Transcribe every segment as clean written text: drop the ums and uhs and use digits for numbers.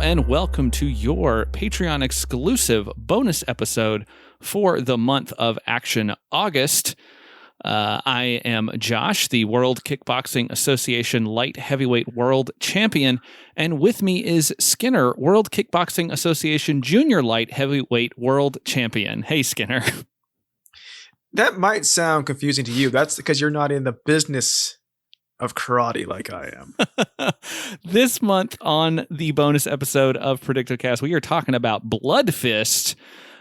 and welcome to your Patreon exclusive bonus episode for the month of Action August. I am Josh, the World Kickboxing Association Light Heavyweight World Champion, and with me is Skinner, World Kickboxing Association Junior Light Heavyweight World Champion. Hey, Skinner. That might sound confusing to you. That's because you're not in the business of karate like I am. This month on the bonus episode of predictocast, we are talking about Bloodfist,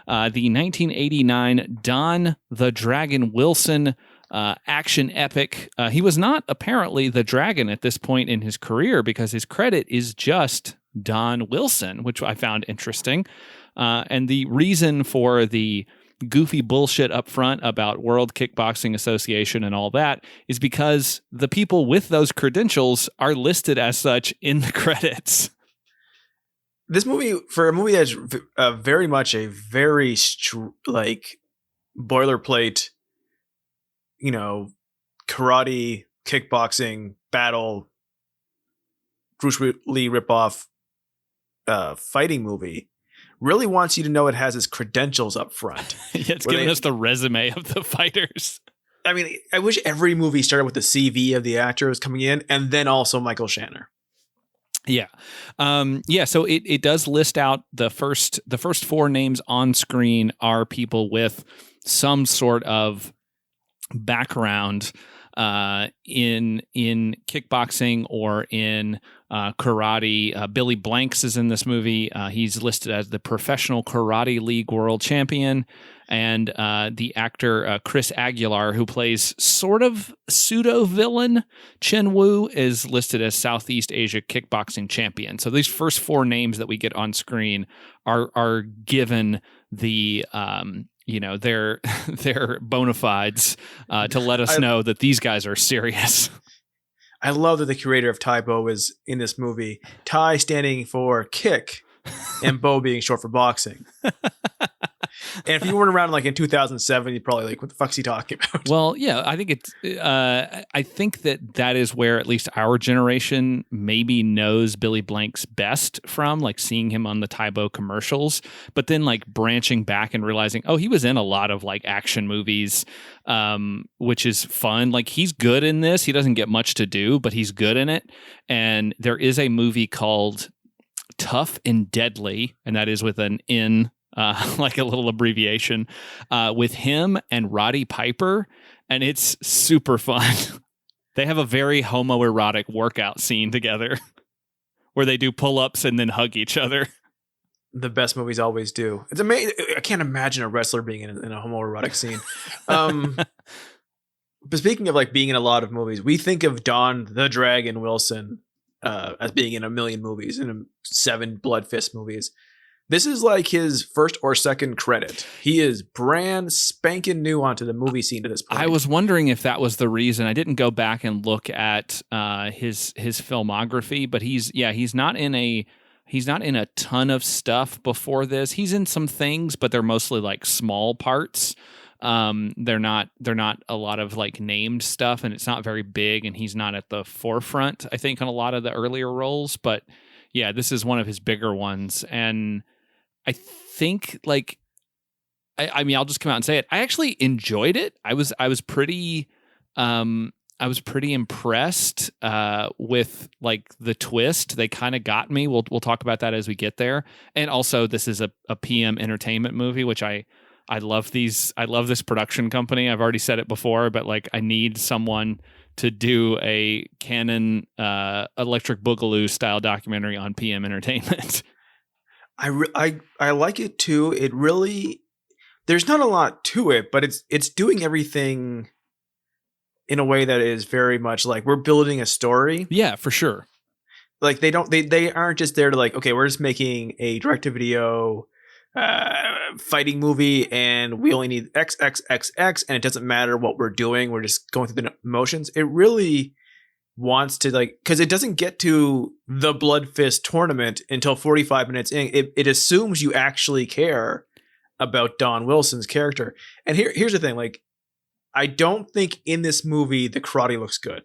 the 1989 Don the Dragon Wilson action epic. He was not apparently the Dragon at this point in his career because his credit is just Don Wilson, which I found interesting. And the reason for the goofy bullshit up front about World Kickboxing Association and all that is because the people with those credentials are listed as such in the credits. This movie, for a movie that's very much a very boilerplate, karate, kickboxing, battle, Bruce Lee ripoff fighting movie, really wants you to know it has its credentials up front. Yeah, it's giving us the resume of the fighters. I mean, I wish every movie started with the CV of the actors coming in and then also Michael Shanner. Yeah. So it does list out the first four names on screen are people with some sort of background in kickboxing or in karate. Billy Blanks is in this movie. He's listed as the Professional Karate League World Champion. And the actor Chris Aguilar, who plays sort of pseudo-villain Chen Wu, is listed as Southeast Asia Kickboxing Champion. So these first four names that we get on screen are given the their bona fides to let us know that these guys are serious. I love that the creator of Tai Bo is in this movie. Tai standing for kick and Bo being short for boxing. And if you weren't around like in 2007, you'd probably like, what the fuck's he talking about? Well, yeah, I think I think that is where at least our generation maybe knows Billy Blanks best from, like seeing him on the Tai Bo commercials, but then like branching back and realizing, oh, he was in a lot of like action movies, which is fun. Like he's good in this. He doesn't get much to do, but he's good in it. And there is a movie called Tough and Deadly, and that is with an N. Like a little abbreviation, with him and Roddy Piper, and it's super fun. They have a very homoerotic workout scene together where they do pull-ups and then hug each other. The best movies always do. It's amazing. I can't imagine a wrestler being in a homoerotic scene. But speaking of like being in a lot of movies, we think of Don the Dragon Wilson as being in a million movies, in 7 Bloodfist movies. This is like his first or second credit. He is brand spanking new onto the movie scene at this point. I was wondering if that was the reason. I didn't go back and look at his filmography, but he's not in a ton of stuff before this. He's in some things, but they're mostly like small parts. They're not a lot of like named stuff, and it's not very big, and he's not at the forefront, I think, on a lot of the earlier roles. But yeah, this is one of his bigger ones, and I think like, I mean, I'll just come out and say it. I actually enjoyed it. I was pretty impressed with like the twist. They kind of got me. We'll talk about that as we get there. And also, this is a PM Entertainment movie, which I love these. I love this production company. I've already said it before, but like I need someone to do a Canon Electric Boogaloo style documentary on PM Entertainment. I like it too. It really, there's not a lot to it, but it's doing everything in a way that is very much like we're building a story. Yeah, for sure. Like they aren't just there to like, okay, we're just making a direct-to-video fighting movie and we only need X, X, X, X, and it doesn't matter what we're doing. We're just going through the motions. It really wants to like, because it doesn't get to the Bloodfist tournament until 45 minutes in. It assumes you actually care about Don Wilson's character. And here's the thing, like, I don't think in this movie the karate looks good.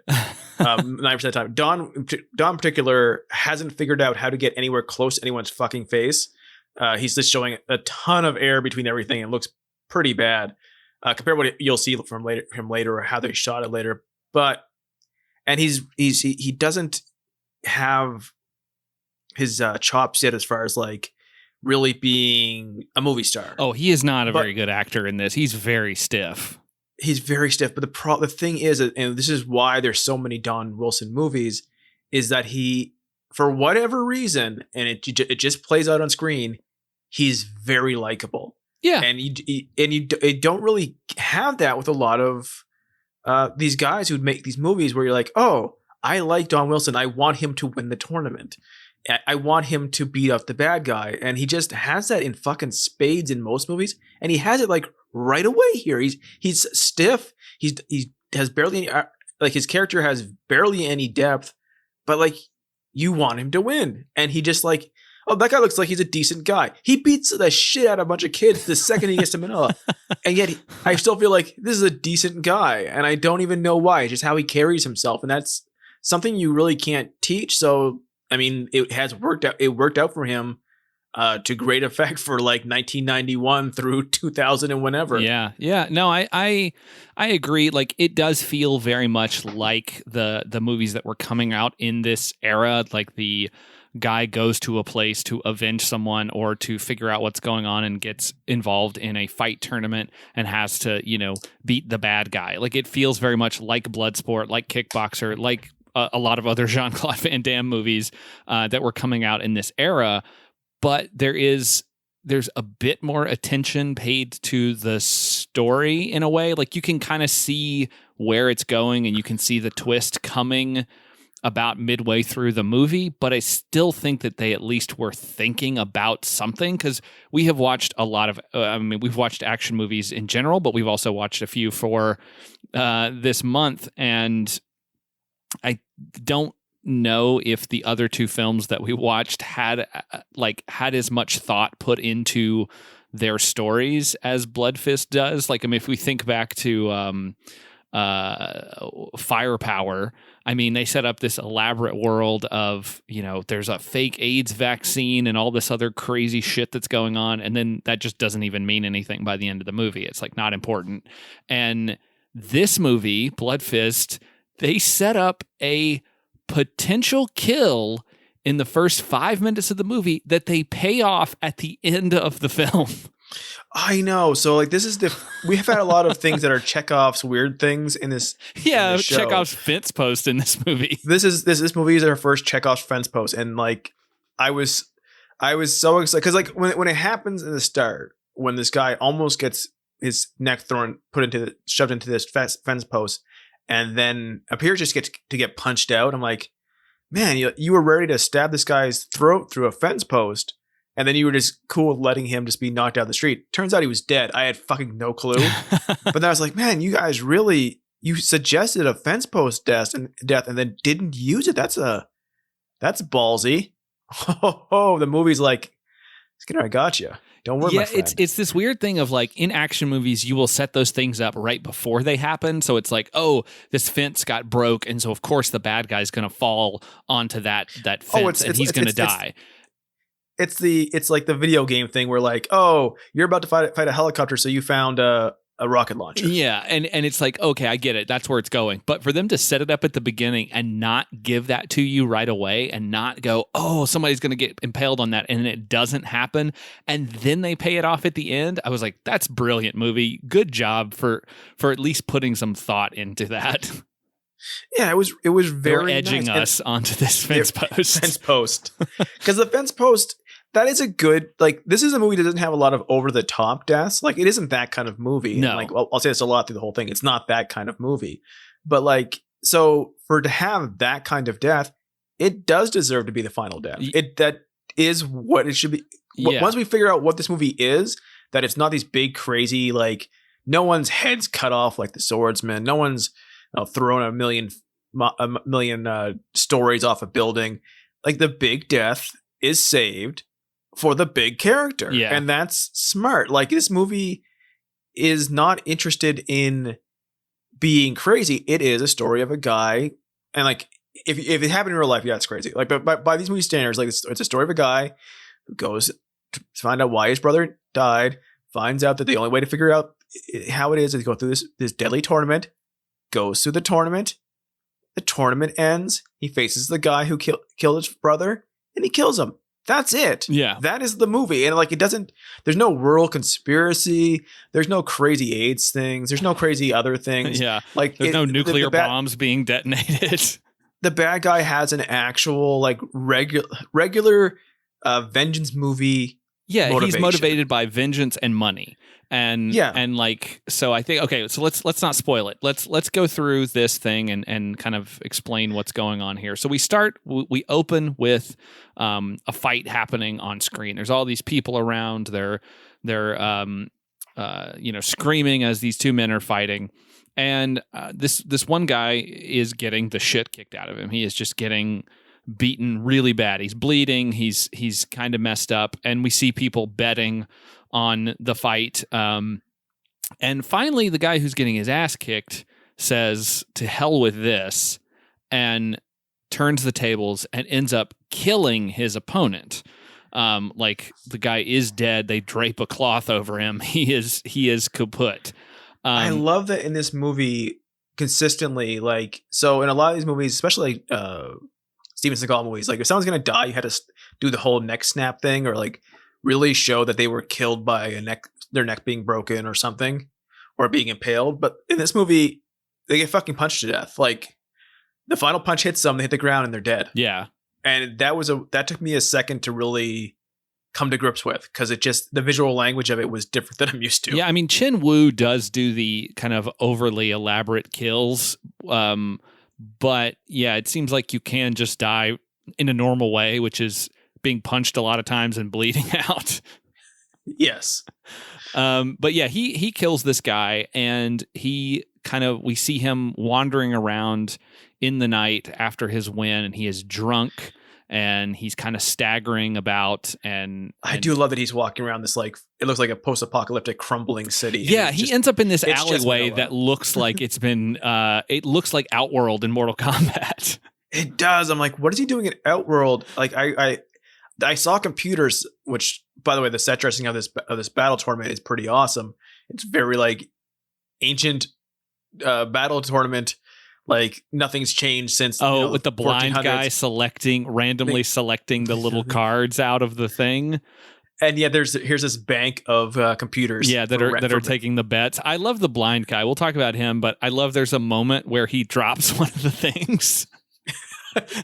9% of the time. Don in particular hasn't figured out how to get anywhere close to anyone's fucking face. He's just showing a ton of air between everything and looks pretty bad compared to what you'll see from him later or how they shot it later. And he doesn't have his chops yet as far as like really being a movie star. Oh, he is not a very good actor in this. He's very stiff. He's very stiff. But the thing is, and this is why there's so many Don Wilson movies, is that he, for whatever reason, and it just plays out on screen, he's very likable. Yeah. And you don't really have that with a lot of these guys who'd make these movies where you're like, oh, I like Don Wilson. I want him to win the tournament. I want him to beat up the bad guy. And he just has that in fucking spades in most movies. And he has it like right away here. He's stiff. He has barely any, like his character has barely any depth, but like you want him to win. And he just like, oh, that guy looks like he's a decent guy. He beats the shit out of a bunch of kids the second he gets to Manila. And yet I still feel like this is a decent guy. And I don't even know why. It's just how he carries himself. And that's something you really can't teach. So, I mean, it has worked out. It worked out for him to great effect for like 1991 through 2000 and whenever. Yeah. No, I agree. Like it does feel very much like the movies that were coming out in this era. Like the guy goes to a place to avenge someone or to figure out what's going on and gets involved in a fight tournament and has to, beat the bad guy. Like it feels very much like Bloodsport, like Kickboxer, like a lot of other Jean-Claude Van Damme movies that were coming out in this era. But there's a bit more attention paid to the story in a way. Like you can kind of see where it's going and you can see the twist coming about midway through the movie, but I still think that they at least were thinking about something, because we have watched a lot of, we've watched action movies in general, but we've also watched a few for this month, and I don't know if the other two films that we watched had as much thought put into their stories as Bloodfist does. Like, I mean, if we think back to Firepower, I mean, they set up this elaborate world of, there's a fake AIDS vaccine and all this other crazy shit that's going on. And then that just doesn't even mean anything by the end of the movie. It's like not important. And this movie, Bloodfist, they set up a potential kill in the first 5 minutes of the movie that they pay off at the end of the film. I know. So like we have had a lot of things that are Chekhov's weird things in this. Yeah, in this show. Chekhov's fence post in this movie. This movie is our first Chekhov's fence post, and like I was so excited because like when it happens in the start, when this guy almost gets his neck shoved into this fence post, and then appears just to get punched out. I'm like, man, you were ready to stab this guy's throat through a fence post. And then you were just cool with letting him just be knocked down the street. Turns out he was dead. I had fucking no clue. But then I was like, man, you guys you suggested a fence post death and then didn't use it. That's ballsy. Oh, the movie's like, Skinner, I got you. Don't worry, my friend. It's this weird thing of like in action movies, you will set those things up right before they happen. So it's like, oh, this fence got broke, and so of course the bad guy's going to fall onto that fence and he's going to die. It's like the video game thing where like, oh, you're about to fight a helicopter, so you found a rocket launcher. Yeah, and it's like, okay, I get it. That's where it's going. But for them to set it up at the beginning and not give that to you right away and not go, oh, somebody's going to get impaled on that, and it doesn't happen, and then they pay it off at the end, I was like, that's brilliant movie. Good job for at least putting some thought into that. Yeah, it was very They're edging nice. us onto this fence post. Fence post. Because the fence post, that is a good, like, this is a movie that doesn't have a lot of over-the-top deaths. Like, it isn't that kind of movie. No. And like, I'll say this a lot through the whole thing. It's not that kind of movie. But, like, so for to have that kind of death, it does deserve to be the final death. That is what it should be. Yeah. Once we figure out what this movie is, that it's not these big, crazy, like, no one's head's cut off like the swordsman. No one's thrown a million stories off a building. Like, the big death is saved for the big character. Yeah. And that's smart. Like, this movie is not interested in being crazy. It is a story of a guy, and like if it happened in real life, yeah, it's crazy. Like, but by these movie standards, like it's a story of a guy who goes to find out why his brother died, finds out that the only way to figure out how it is to go through this deadly tournament, goes through the tournament ends, he faces the guy who killed his brother, and he kills him. That's it. Yeah. That is the movie. And like, there's no world conspiracy. There's no crazy AIDS things. There's no crazy other things. Yeah. Like there's no nuclear bombs being detonated. The bad guy has an actual like regular vengeance movie. Yeah. Motivation. He's motivated by vengeance and money. And like, so I think, okay, so let's not spoil it. Let's go through this thing and kind of explain what's going on here. So we open with a fight happening on screen. There's all these people around. They're screaming as these two men are fighting. And this one guy is getting the shit kicked out of him. He is just getting beaten really bad. He's bleeding. He's kind of messed up. And we see people betting on the fight. And finally, the guy who's getting his ass kicked says, to hell with this, and turns the tables and ends up killing his opponent. Like, the guy is dead. They drape a cloth over him. He is kaput. I love that in this movie consistently, like, so in a lot of these movies, especially Steven Seagal movies, like if someone's going to die, you had to do the whole neck snap thing, or like really show that they were killed by their neck being broken or something, or being impaled. But in this movie, they get fucking punched to death. Like the final punch hits them, they hit the ground and they're dead. Yeah. And that took me a second to really come to grips with, because the visual language of it was different than I'm used to. Yeah, I mean, Chin Woo does do the kind of overly elaborate kills, but yeah, it seems like you can just die in a normal way, which is being punched a lot of times and bleeding out. Yes. But yeah, he kills this guy, and we see him wandering around in the night after his win, and he is drunk. And he's kind of staggering about, and I do love that he's walking around this, like, it looks like a post-apocalyptic crumbling city. Yeah, he ends up in this alleyway that looks like it's been it looks like Outworld in Mortal Kombat. It does. I'm like, what is he doing in Outworld? Like, I saw computers, which, by the way, the set dressing of this battle tournament is pretty awesome. It's very like ancient battle tournament. Like nothing's changed since. With the blind guy randomly selecting the little cards out of the thing. And yeah, here's this bank of computers. Yeah, that are taking the bets. I love the blind guy. We'll talk about him, but I love there's a moment where he drops one of the things.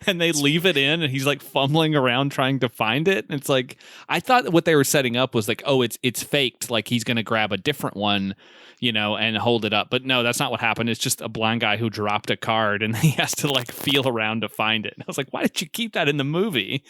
And they leave it in, and he's like fumbling around trying to find it. And it's like, I thought what they were setting up was like, oh, it's faked. Like he's going to grab a different one, and hold it up. But no, that's not what happened. It's just a blind guy who dropped a card, and he has to like feel around to find it. And I was like, why did you keep that in the movie?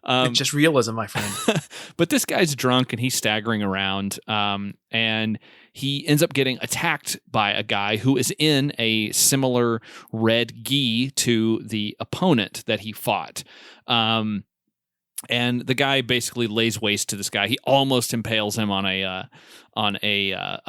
It's just realism, my friend. But this guy's drunk and he's staggering around, and he ends up getting attacked by a guy who is in a similar red gi to the opponent that he fought. And the guy basically lays waste to this guy. He almost impales him on a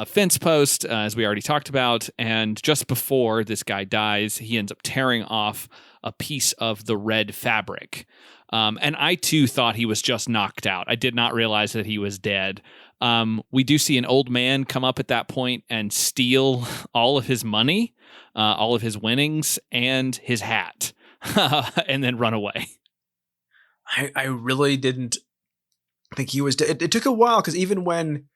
fence post, as we already talked about. And just before this guy dies, he ends up tearing off a piece of the red fabric. And I too thought he was just knocked out. I did not realize that he was dead. We do see an old man come up at that point and steal all of his money, all of his winnings, and his hat, and then run away. I really didn't think he was dead. It took a while, because even when,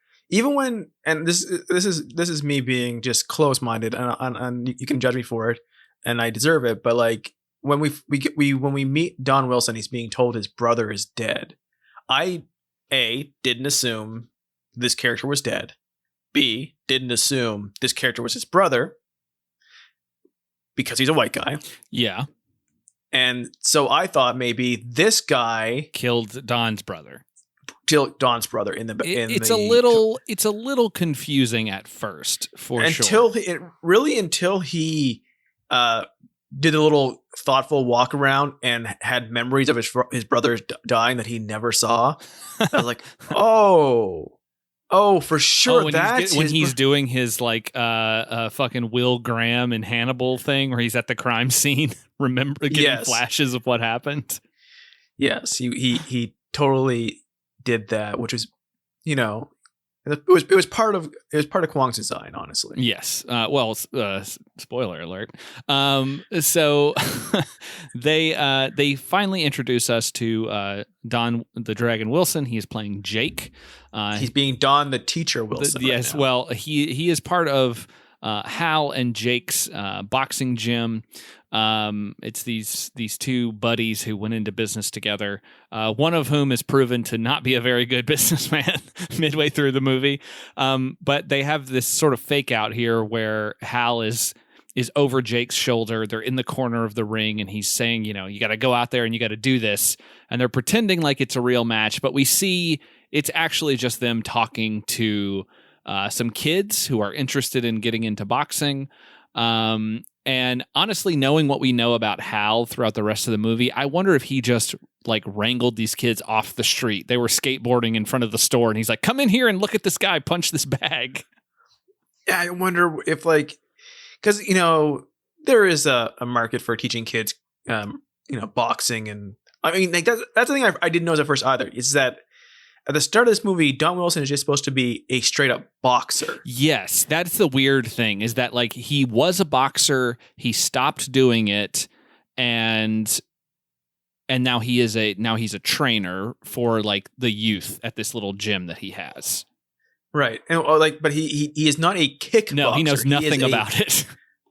and this is me being just close-minded, and you can judge me for it, and I deserve it. But like when we meet Don Wilson, he's being told his brother is dead. I didn't assume this character was dead. B, didn't assume this character was his brother, because he's a white guy. Yeah. And so I thought maybe this guy killed Don's brother. Don's brother it's a little confusing at first, until he did a little thoughtful walk around and had memories of his brother dying that he never saw. I was like, oh, Oh, for sure. When he's doing his like fucking Will Graham and Hannibal thing where he's at the crime scene, getting flashes of what happened. Yes, he totally did that, which was, you know, it was part of Kwong's design, honestly. Yes. Spoiler alert. So they finally introduce us to Don the Dragon Wilson. He's playing Jake. He's being Don the teacher Wilson. Yes. Right now. Well, he is part of Hal and Jake's boxing gym. It's these two buddies who went into business together. One of whom is proven to not be a very good businessman midway through the movie. But they have this sort of fake out here where Hal is over Jake's shoulder. They're in the corner of the ring and he's saying, you know, you got to go out there and you got to do this. And they're pretending like it's a real match, but we see it's actually just them talking to some kids who are interested in getting into boxing. And honestly, knowing what we know about Hal throughout the rest of the movie, I wonder if he just like wrangled these kids off the street. They were skateboarding in front of the store and he's like, come in here and look at this guy punch this bag. Yeah, I wonder if like, because, you know, there is a market for teaching kids, you know, boxing. And I mean, like that's the thing I didn't know at first either, is that at the start of this movie, Don Wilson is just supposed to be a straight up boxer. Yes, that's the weird thing, is that like he was a boxer, he stopped doing it, and now he's a trainer for like the youth at this little gym that he has. Right, and but he is not a kickboxer. No, he knows nothing about it.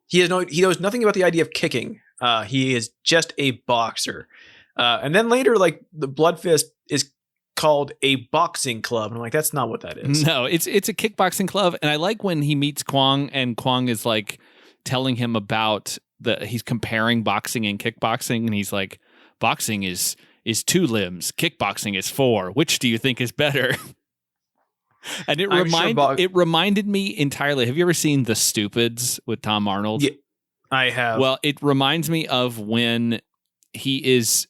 He knows nothing about the idea of kicking. He is just a boxer, and then later, like the Bloodfist is called a boxing club. And I'm like, that's not what that is. No, it's a kickboxing club. And I like when he meets Kwong and Kwong is like telling him about he's comparing boxing and kickboxing. And he's like, boxing is 2 limbs. Kickboxing is 4. Which do you think is better? And it reminded me entirely. Have you ever seen The Stupids with Tom Arnold? Yeah, I have. Well, it reminds me of when he's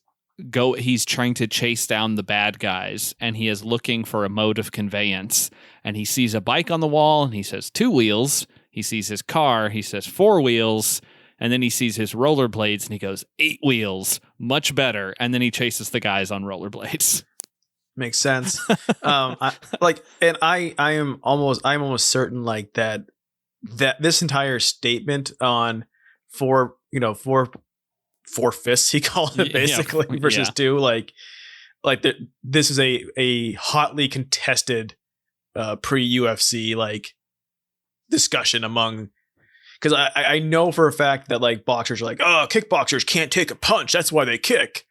trying to chase down the bad guys and he is looking for a mode of conveyance and he sees a bike on the wall and he says 2 wheels. He sees his car, he says 4 wheels, and then he sees his rollerblades and he goes 8 wheels, much better. And then he chases the guys on rollerblades. Makes sense. I'm almost certain like that this entire statement on 4 fists, he called it basically, versus 2, like this is a hotly contested pre-UFC like discussion among, because I know for a fact that like boxers are like, oh, kickboxers can't take a punch, that's why they kick,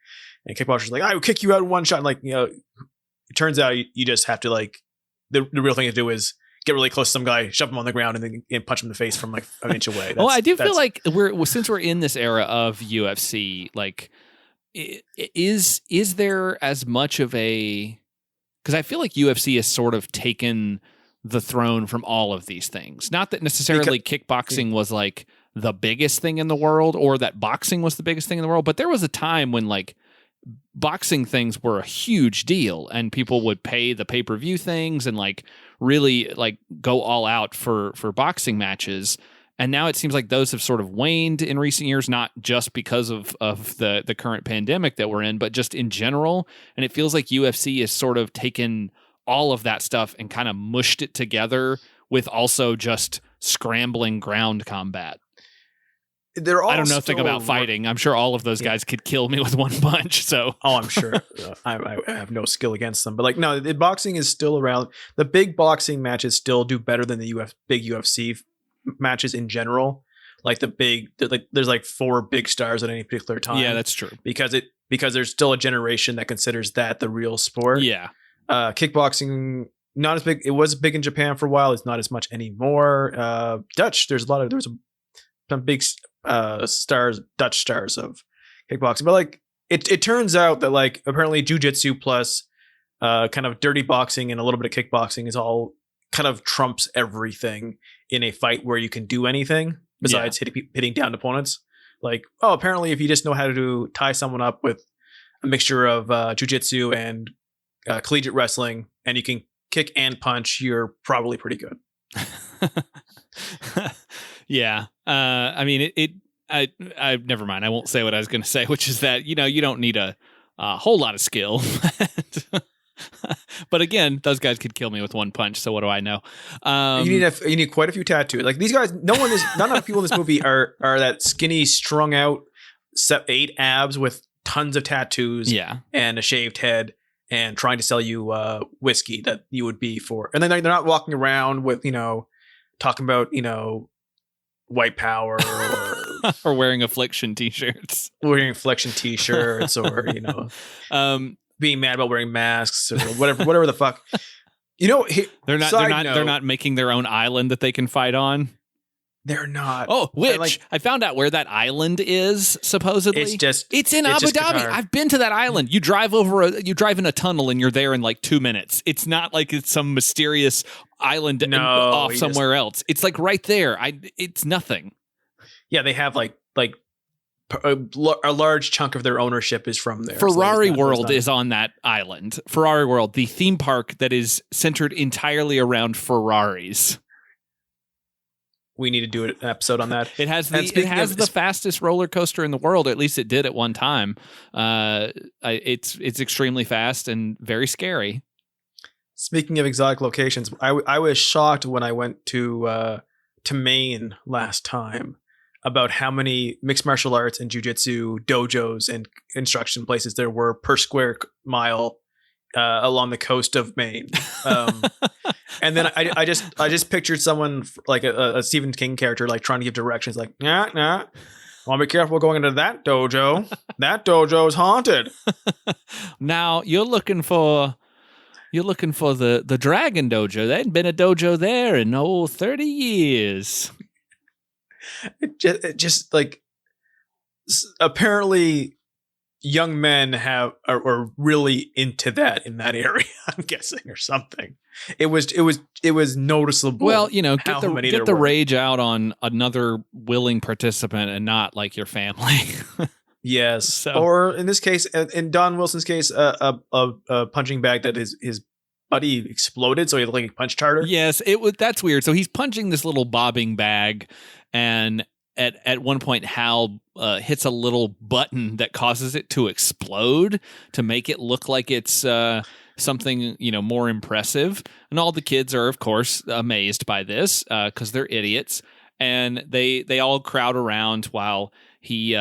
and kickboxers are like, I will kick you out in one shot. And like, you know, it turns out you just have to like the real thing to do is get really close to some guy, shove him on the ground, and then punch him in the face from like an inch away. Well, I do feel like since we're in this era of UFC, like, is there as much of a, because I feel like UFC has sort of taken the throne from all of these things. Not that necessarily kickboxing was like the biggest thing in the world, or that boxing was the biggest thing in the world, but there was a time when like boxing things were a huge deal and people would pay the pay-per-view things and like really like go all out for boxing matches. And now it seems like those have sort of waned in recent years, not just because of the current pandemic that we're in, but just in general. And it feels like UFC has sort of taken all of that stuff and kind of mushed it together with also just scrambling ground combat. I don't know anything about fighting. I'm sure all of those guys could kill me with one punch. So, I'm sure. I have no skill against them. But like, no, the boxing is still around. The big boxing matches still do better than the big UFC matches in general. Like there's like 4 big stars at any particular time. Yeah, that's true. Because there's still a generation that considers that the real sport. Yeah. Kickboxing, not as big. It was big in Japan for a while. It's not as much anymore. Dutch. There's some big Dutch stars of kickboxing, but like it turns out that like apparently jiu-jitsu plus kind of dirty boxing and a little bit of kickboxing is all kind of trumps everything in a fight where you can do anything besides hitting down opponents. Like, oh, apparently if you just know how to tie someone up with a mixture of jiu-jitsu and collegiate wrestling, and you can kick and punch, you're probably pretty good. Yeah. I mean, I never mind. I won't say what I was going to say, which is that, you don't need a whole lot of skill. But again, those guys could kill me with one punch. So what do I know? You need quite a few tattoos. Like these guys, none of the people in this movie are that skinny, strung out, 8 abs with tons of tattoos, and a shaved head, and trying to sell you whiskey that you would be for. And then they're not walking around with talking about white power or or wearing Affliction t-shirts, or being mad about wearing masks or whatever the fuck. They're not making their own island that they can fight on. They're not. Oh, I found out where that island is, supposedly. It's in Abu Dhabi. Qatar. I've been to that island. You drive in a tunnel and you're there in like 2 minutes. It's not like it's some mysterious island off somewhere else. It's like right there. It's nothing. Yeah, they have like a large chunk of their ownership is from there. Ferrari World is on that island. Ferrari World, the theme park that is centered entirely around Ferraris. We need to do an episode on that. It has the fastest roller coaster in the world. At least it did at one time. It's extremely fast and very scary. Speaking of exotic locations, I was shocked when I went to Maine last time about how many mixed martial arts and jiu-jitsu dojos and instruction places there were per square mile along the coast of Maine. And then I just pictured someone like a Stephen King character, like trying to give directions, like, nah. Well, be careful going into that dojo. That dojo is haunted. Now you're looking for the Dragon Dojo. There hadn't been a dojo there in 30 years. It just like apparently young men are really into that in that area. I'm guessing, or something. It was noticeable. Well, get the rage out on another willing participant and not like your family. Yes. So. Or in this case, in Don Wilson's case, a punching bag that his buddy exploded, so he looked like he punched harder. Yes, that's weird. So he's punching this little bobbing bag, and at one point Hal hits a little button that causes it to explode to make it look like it's something more impressive. And all the kids are, of course, amazed by this because they're idiots, and they all crowd around while he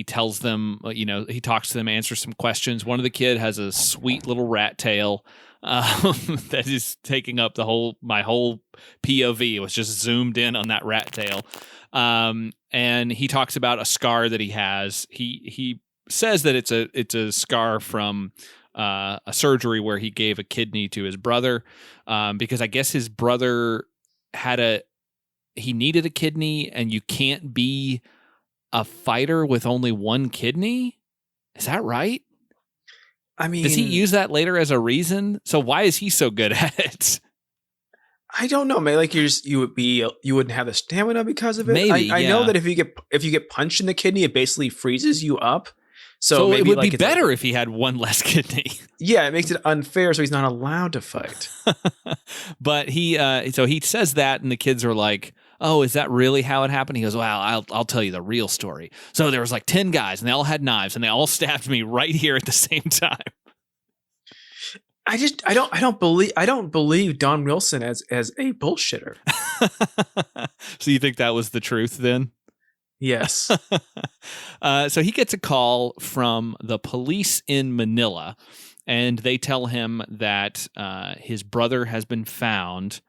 tells them, he talks to them, answers some questions. One of the kid has a sweet little rat tail that is taking up my whole POV. It was just zoomed in on that rat tail. And he talks about a scar that he has. He says that it's a scar from a surgery where he gave a kidney to his brother, because I guess his brother he needed a kidney, and you can't be a fighter with only one kidney. Is that right? I mean, does he use that later as a reason? So why is he so good at it? I don't know, man. Like you wouldn't have the stamina because of it. Maybe I know that if you get punched in the kidney, it basically freezes you up. So maybe it would be better if he had one less kidney. Yeah, it makes it unfair, so he's not allowed to fight. But he says that, and the kids are like, "Oh, is that really how it happened?" He goes, "Well, I'll tell you the real story. So there was like 10 guys, and they all had knives, and they all stabbed me right here at the same time." I don't believe Don Wilson as a bullshitter. So you think that was the truth then? Yes. So he gets a call from the police in Manila, and they tell him that his brother has been found,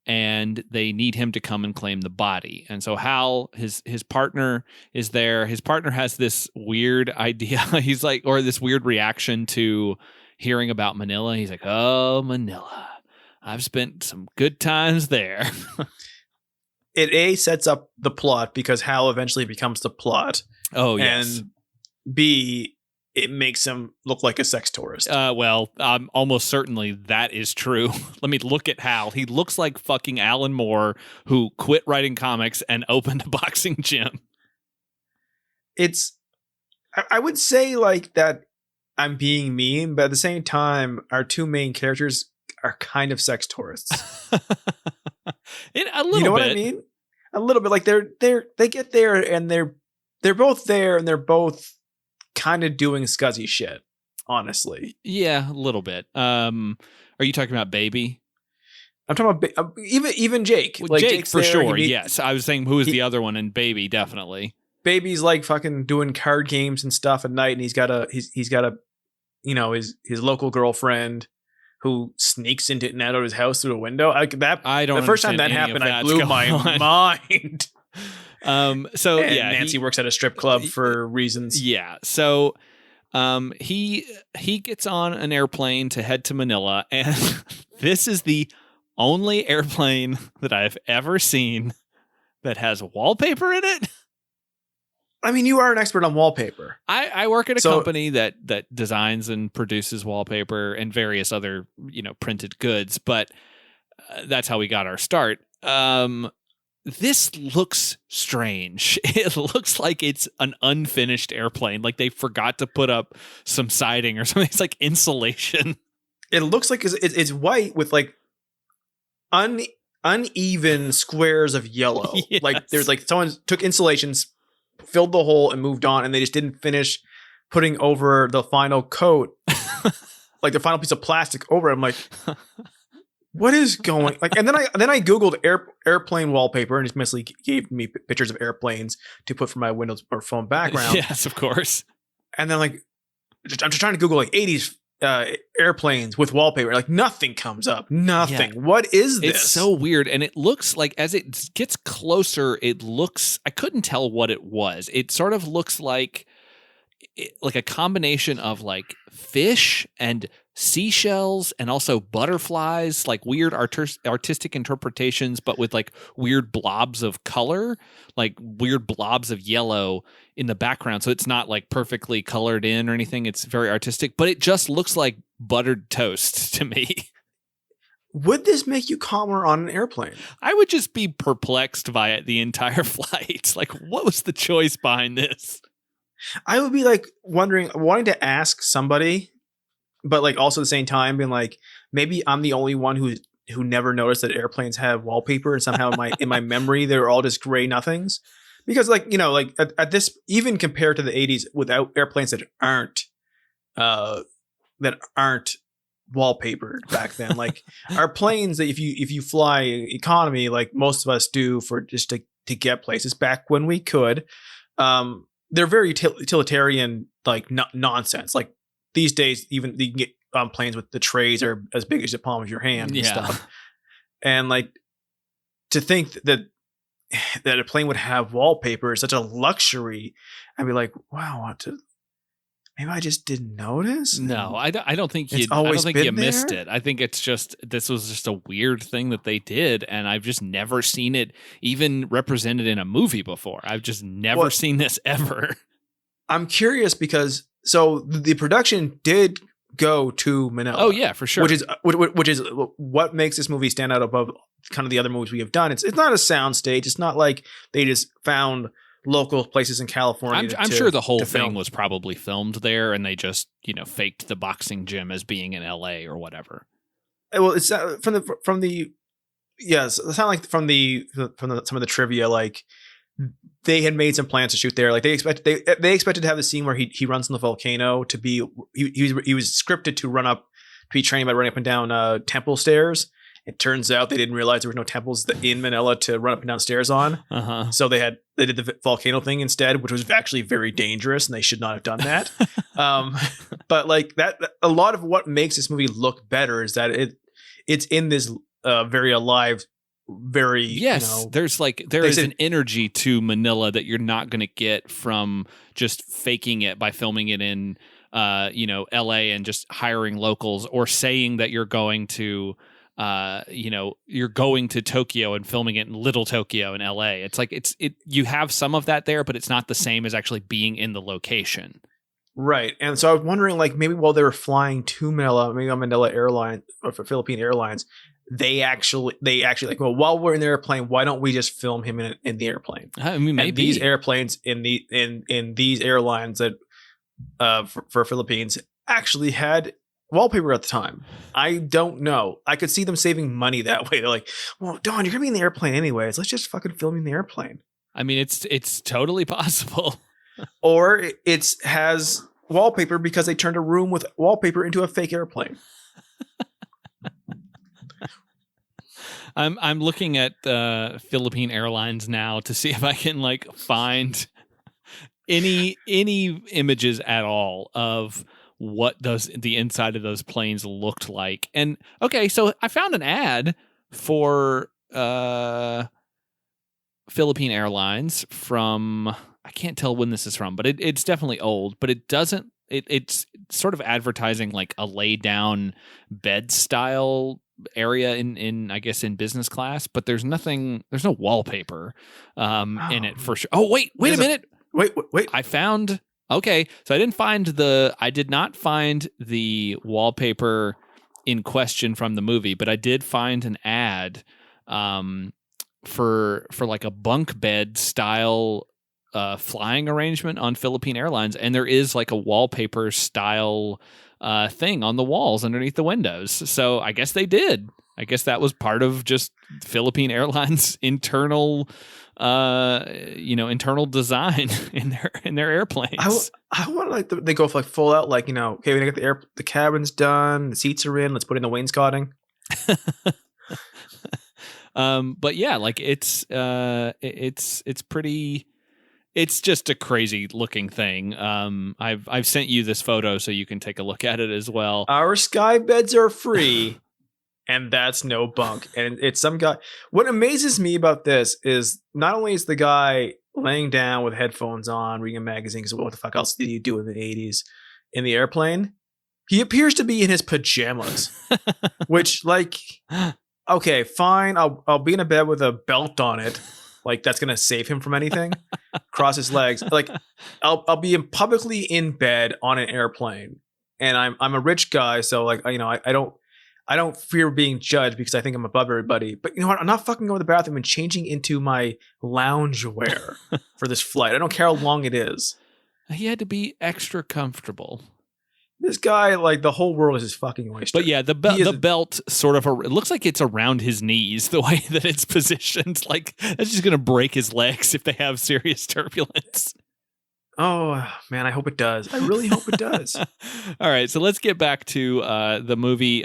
and they need him to come and claim the body. And so Hal, his partner, is there. His partner has this weird idea. He's like, or this weird reaction to hearing about Manila. He's like, "Oh, Manila. I've spent some good times there." It sets up the plot because Hal eventually becomes the plot. Oh, yes. And B, it makes him look like a sex tourist. Well, almost certainly that is true. Let me look at Hal. He looks like fucking Alan Moore, who quit writing comics and opened a boxing gym. I would say like that I'm being mean, but at the same time, our two main characters are kind of sex tourists. A little You know bit. what I mean? A little bit. Like they get there and they're both there and they're both kind of doing scuzzy shit, honestly. Yeah, a little bit. Are you talking about Baby? I'm talking about even Jake. Well, Like Jake Jake's for there, sure. Yes, I was saying who is the other one, and Baby definitely. Baby's like fucking doing card games and stuff at night, and he's got a you know, his local girlfriend who sneaks into and out of his house through a window. I don't. The first time that happened, I blew my mind. So and yeah, Nancy works at a strip club for reasons. Yeah. So he gets on an airplane to head to Manila, and this is the only airplane that I've ever seen that has wallpaper in it. I mean, you are an expert on wallpaper. I work at a company that designs and produces wallpaper and various other, printed goods, but that's how we got our start. This looks strange. It looks like it's an unfinished airplane. Like they forgot to put up some siding or something. It's like insulation. It looks like it's white with like uneven squares of yellow. Yes. Like there's like someone took insulations, filled the hole and moved on, and they just didn't finish putting over the final coat, like the final piece of plastic over it. I'm like, what is going like? And then I googled airplane wallpaper, and it basically gave me pictures of airplanes to put for my Windows or phone background. Yes, of course. And then like I'm just trying to Google like 80s airplanes with wallpaper. Like nothing comes up. Nothing. Yeah. What is this? It's so weird, and it looks like as it gets closer, it looks. I couldn't tell what it was. It sort of looks like a combination of like fish and seashells and also butterflies, like weird artistic interpretations, but with like weird blobs of color, like weird blobs of yellow in the background. So it's not like perfectly colored in or anything. It's very artistic, but it just looks like buttered toast to me. Would this make you calmer on an airplane? I would just be perplexed by it the entire flight. Like, what was the choice behind this? I would be like wanting to ask somebody, but like also at the same time being like, maybe I'm the only one who never noticed that airplanes have wallpaper, and somehow in my memory they're all just gray nothings. Because like, like at this, even compared to the 80s without airplanes that aren't wallpapered back then, like our planes that if you fly economy like most of us do for just to get places back when we could, they're very utilitarian, like nonsense. Like these days, even you can get on planes with the trays are as big as the palm of your hand and stuff. And like to think that a plane would have wallpaper is such a luxury. I'd be like, wow, maybe I just didn't notice. No, I don't think you missed it. I think it's just this was just a weird thing that they did, and I've just never seen it even represented in a movie before. I've just never seen this ever. I'm curious because so the production did go to Manila. Oh yeah, for sure. Which is what makes this movie stand out above kind of the other movies we have done. It's not a soundstage. It's not like they just found local places in California. I'm sure the whole thing was probably filmed there, and they just faked the boxing gym as being in LA or whatever. Well, it's from the yes, it sounds like from some of the trivia, like they had made some plans to shoot there. Like they expected to have the scene where he runs on the volcano to be he was scripted to be trained by running up and down temple stairs. It turns out they didn't realize there were no temples in Manila to run up and down stairs on. Uh-huh. So they did the volcano thing instead, which was actually very dangerous, and they should not have done that. But like that, a lot of what makes this movie look better is that it's in this very alive, very there's an energy to Manila that you're not going to get from just faking it by filming it in LA and just hiring locals, or saying that you're going to you're going to Tokyo and filming it in Little Tokyo in LA. It's like you have some of that there, but it's not the same as actually being in the location. Right. And so I was wondering, like, maybe while they were flying to Manila, maybe on Manila Airlines or for Philippine Airlines, they actually like, well, while we're in the airplane, why don't we just film him in the airplane? I mean, maybe. And these airplanes in these airlines that for Philippines actually had wallpaper at the time. I don't know. I could see them saving money that way. They're like, well, Don, you're gonna be in the airplane anyways. Let's just fucking film in the airplane. I mean, it's totally possible. Or it has wallpaper because they turned a room with wallpaper into a fake airplane. I'm looking at Philippine Airlines now to see if I can like find any images at all of what the inside of those planes looked like. And okay, so I found an ad for Philippine Airlines from, I can't tell when this is from, but it's definitely old, but it's sort of advertising like a lay down bed style area in I guess in business class, but there's no wallpaper in it for sure. Oh, wait a minute. Wait. I found, okay, so I did not find the wallpaper in question from the movie, but I did find an ad for like a bunk bed style flying arrangement on Philippine Airlines, and there is like a wallpaper style thing on the walls underneath the windows. So I guess they did. I guess that was part of just Philippine Airlines internal internal design in their airplanes. I want like they go for like full out, like, okay, we get the cabin's done, the seats are in, let's put in the wainscoting. But yeah, like it's pretty. It's just a crazy looking thing. I've sent you this photo so you can take a look at it as well. Our sky beds are free, and that's no bunk. And it's some guy. What amazes me about this is not only is the guy laying down with headphones on, reading a magazine, because what the fuck else did you do in the 80s in the airplane? He appears to be in his pajamas, which, like, okay, fine. I'll be in a bed with a belt on it. Like, that's gonna save him from anything. Cross his legs. Like, I'll be publicly in bed on an airplane, and I'm a rich guy, so like, I don't fear being judged because I think I'm above everybody. But you know what? I'm not fucking going to the bathroom and changing into my lounge wear for this flight. I don't care how long it is. He had to be extra comfortable. This guy, like, the whole world is his fucking oyster. But yeah, the belt sort of, it looks like it's around his knees, the way that it's positioned. Like, that's just going to break his legs if they have serious turbulence. Oh, man, I hope it does. I really hope it does. All right, so let's get back to the movie.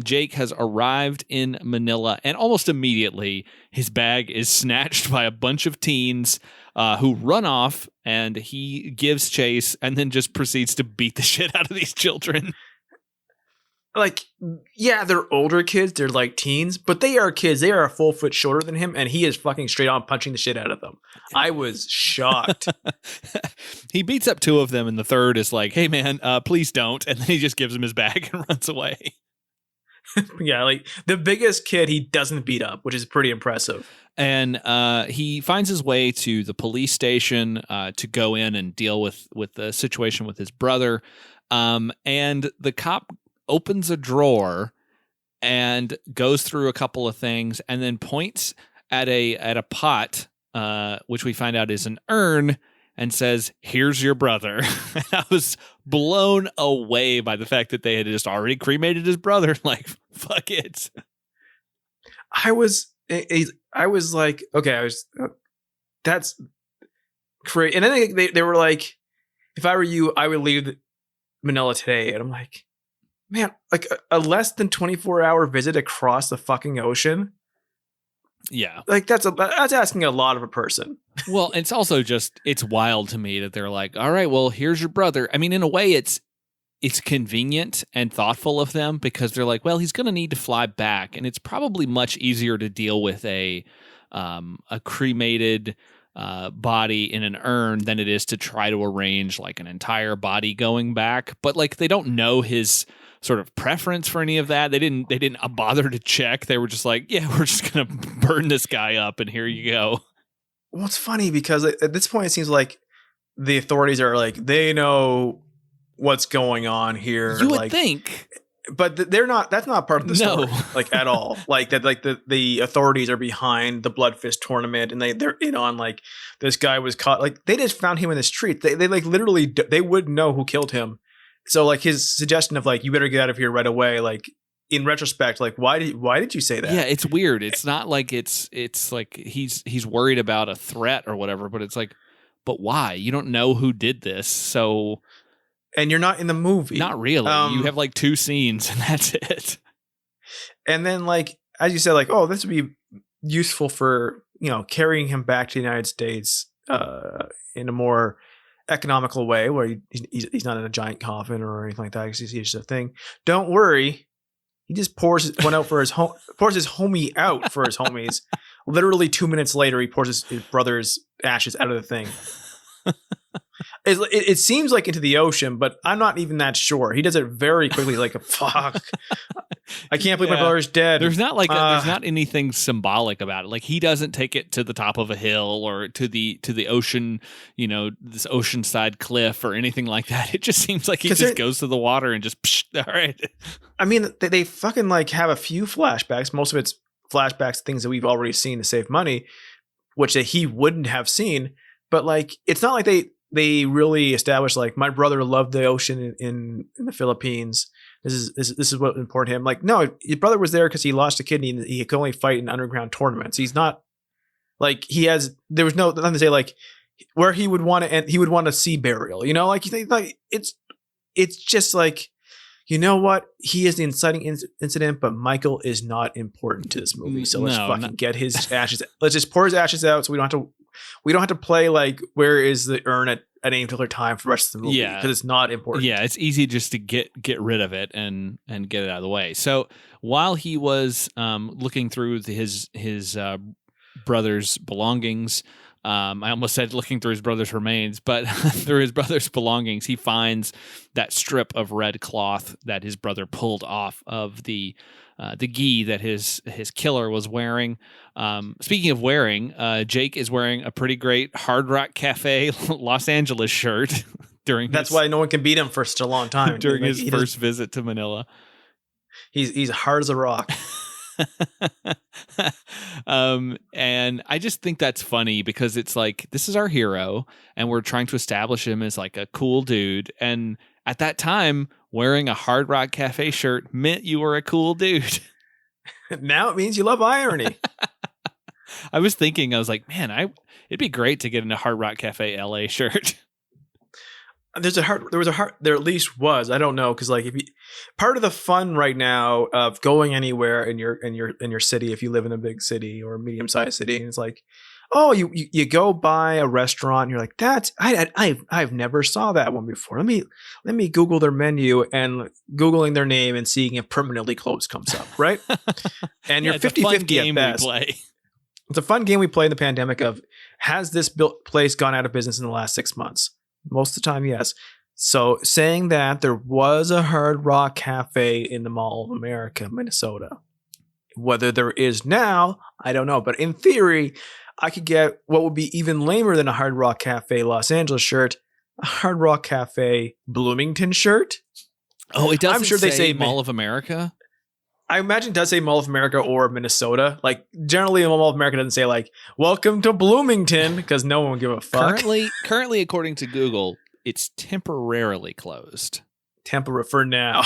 Jake has arrived in Manila, and almost immediately, his bag is snatched by a bunch of teens who run off, and he gives chase and then just proceeds to beat the shit out of these children. Like, yeah, they're older kids. They're like teens, but they are kids. They are a full foot shorter than him, and he is fucking straight on punching the shit out of them. I was shocked. He beats up two of them, and the third is like, hey, man, please don't. And then he just gives him his bag and runs away. Yeah, like the biggest kid he doesn't beat up, which is pretty impressive. And he finds his way to the police station to go in and deal with the situation with his brother. And the cop opens a drawer and goes through a couple of things and then points at a pot, which we find out is an urn, and says, "Here's your brother." And I was blown away by the fact that they had just already cremated his brother. Like, fuck it. I was like, okay, that's crazy. And then they were like, if I were you, I would leave Manila today. And I'm like, man, like a less than 24-hour visit across the fucking ocean. Yeah. Like that's asking a lot of a person. Well, it's also just, it's wild to me that they're like, all right, well, here's your brother. I mean, in a way, it's convenient and thoughtful of them because they're like, well, he's going to need to fly back. And it's probably much easier to deal with a cremated body in an urn than it is to try to arrange like an entire body going back. But like, they don't know his sort of preference for any of that. They didn't bother to check. They were just like, yeah, we're just going to burn this guy up and here you go. Well, it's funny because at this point, it seems like the authorities are like, they know what's going on here. You would think. But they're not. That's not part of the story, like at all. Like that. Like the authorities are behind the Bloodfist tournament, and they're in on like this guy was caught. Like they just found him in the street. They like literally they would know who killed him, So like his suggestion of like, you better get out of here right away. Like in retrospect, like why did you say that? Yeah, it's weird. It's not like it's like he's worried about a threat or whatever, but it's like, but why? You don't know who did this, so. And you're not in the movie. Not really. You have like 2 scenes and that's it. And then like, as you said, like, oh, this would be useful for, carrying him back to the United States in a more economical way where he's not in a giant coffin or anything like that. He's just a thing. Don't worry. He just pours his homie out for his homies. Literally 2 minutes later, he pours his brother's ashes out of the thing. It seems like into the ocean, but I'm not even that sure. He does it very quickly, like, fuck. I can't believe my brother's dead. There's not like there's not anything symbolic about it. Like he doesn't take it to the top of a hill or to the ocean, this oceanside cliff or anything like that. It just seems like he just goes to the water and just all right. I mean, they fucking like have a few flashbacks. Most of it's flashbacks, things that we've already seen to save money, which he wouldn't have seen. But like, it's not like they really established like my brother loved the ocean in the Philippines. This is what important to him. Like, no, your brother was there because he lost a kidney and he could only fight in underground tournaments. He's not like there was nothing to say like where he would want to end. He would want a sea burial, like you think like it's just like, you know what? He is the inciting incident, but Michael is not important to this movie. So let's get his ashes. Let's just pour his ashes out so we don't have to play like where is the urn at any particular time for the rest of the movie because it's not important. Yeah, it's easy just to get rid of it and get it out of the way. So while he was looking through his brother's belongings, I almost said looking through his brother's remains, but through his brother's belongings, he finds that strip of red cloth that his brother pulled off of the gi that his killer was wearing. Speaking of wearing, Jake is wearing a pretty great Hard Rock Cafe Los Angeles shirt during. That's why no one can beat him for such a long time during his first visit to Manila. He's hard as a rock. And I just think that's funny because it's like, this is our hero and we're trying to establish him as like a cool dude. And at that time, wearing a Hard Rock Cafe shirt meant you were a cool dude. Now it means you love irony. I was like, man, it'd be great to get in a Hard Rock Cafe LA shirt. There at least was. I don't know, because like part of the fun right now of going anywhere in your city, if you live in a big city or a medium sized city, and it's like, oh, you go by a restaurant and you're like, I've never saw that one before. Let me Google their menu, and Googling their name and seeing if permanently closed comes up, right? And you're 50-50 at best. It's a fun game we play in the pandemic of, has this place gone out of business in the last 6 months? Most of the time, yes. So saying that there was a Hard Rock Cafe in the Mall of America, Minnesota. Whether there is now, I don't know. But in theory, I could get what would be even lamer than a Hard Rock Cafe Los Angeles shirt, a Hard Rock Cafe Bloomington shirt. Oh, it doesn't say Mall of America? I imagine it does say Mall of America or Minnesota. Like, generally, Mall of America doesn't say, like, welcome to Bloomington, because no one would give a fuck. Currently, according to Google, it's temporarily closed. For now.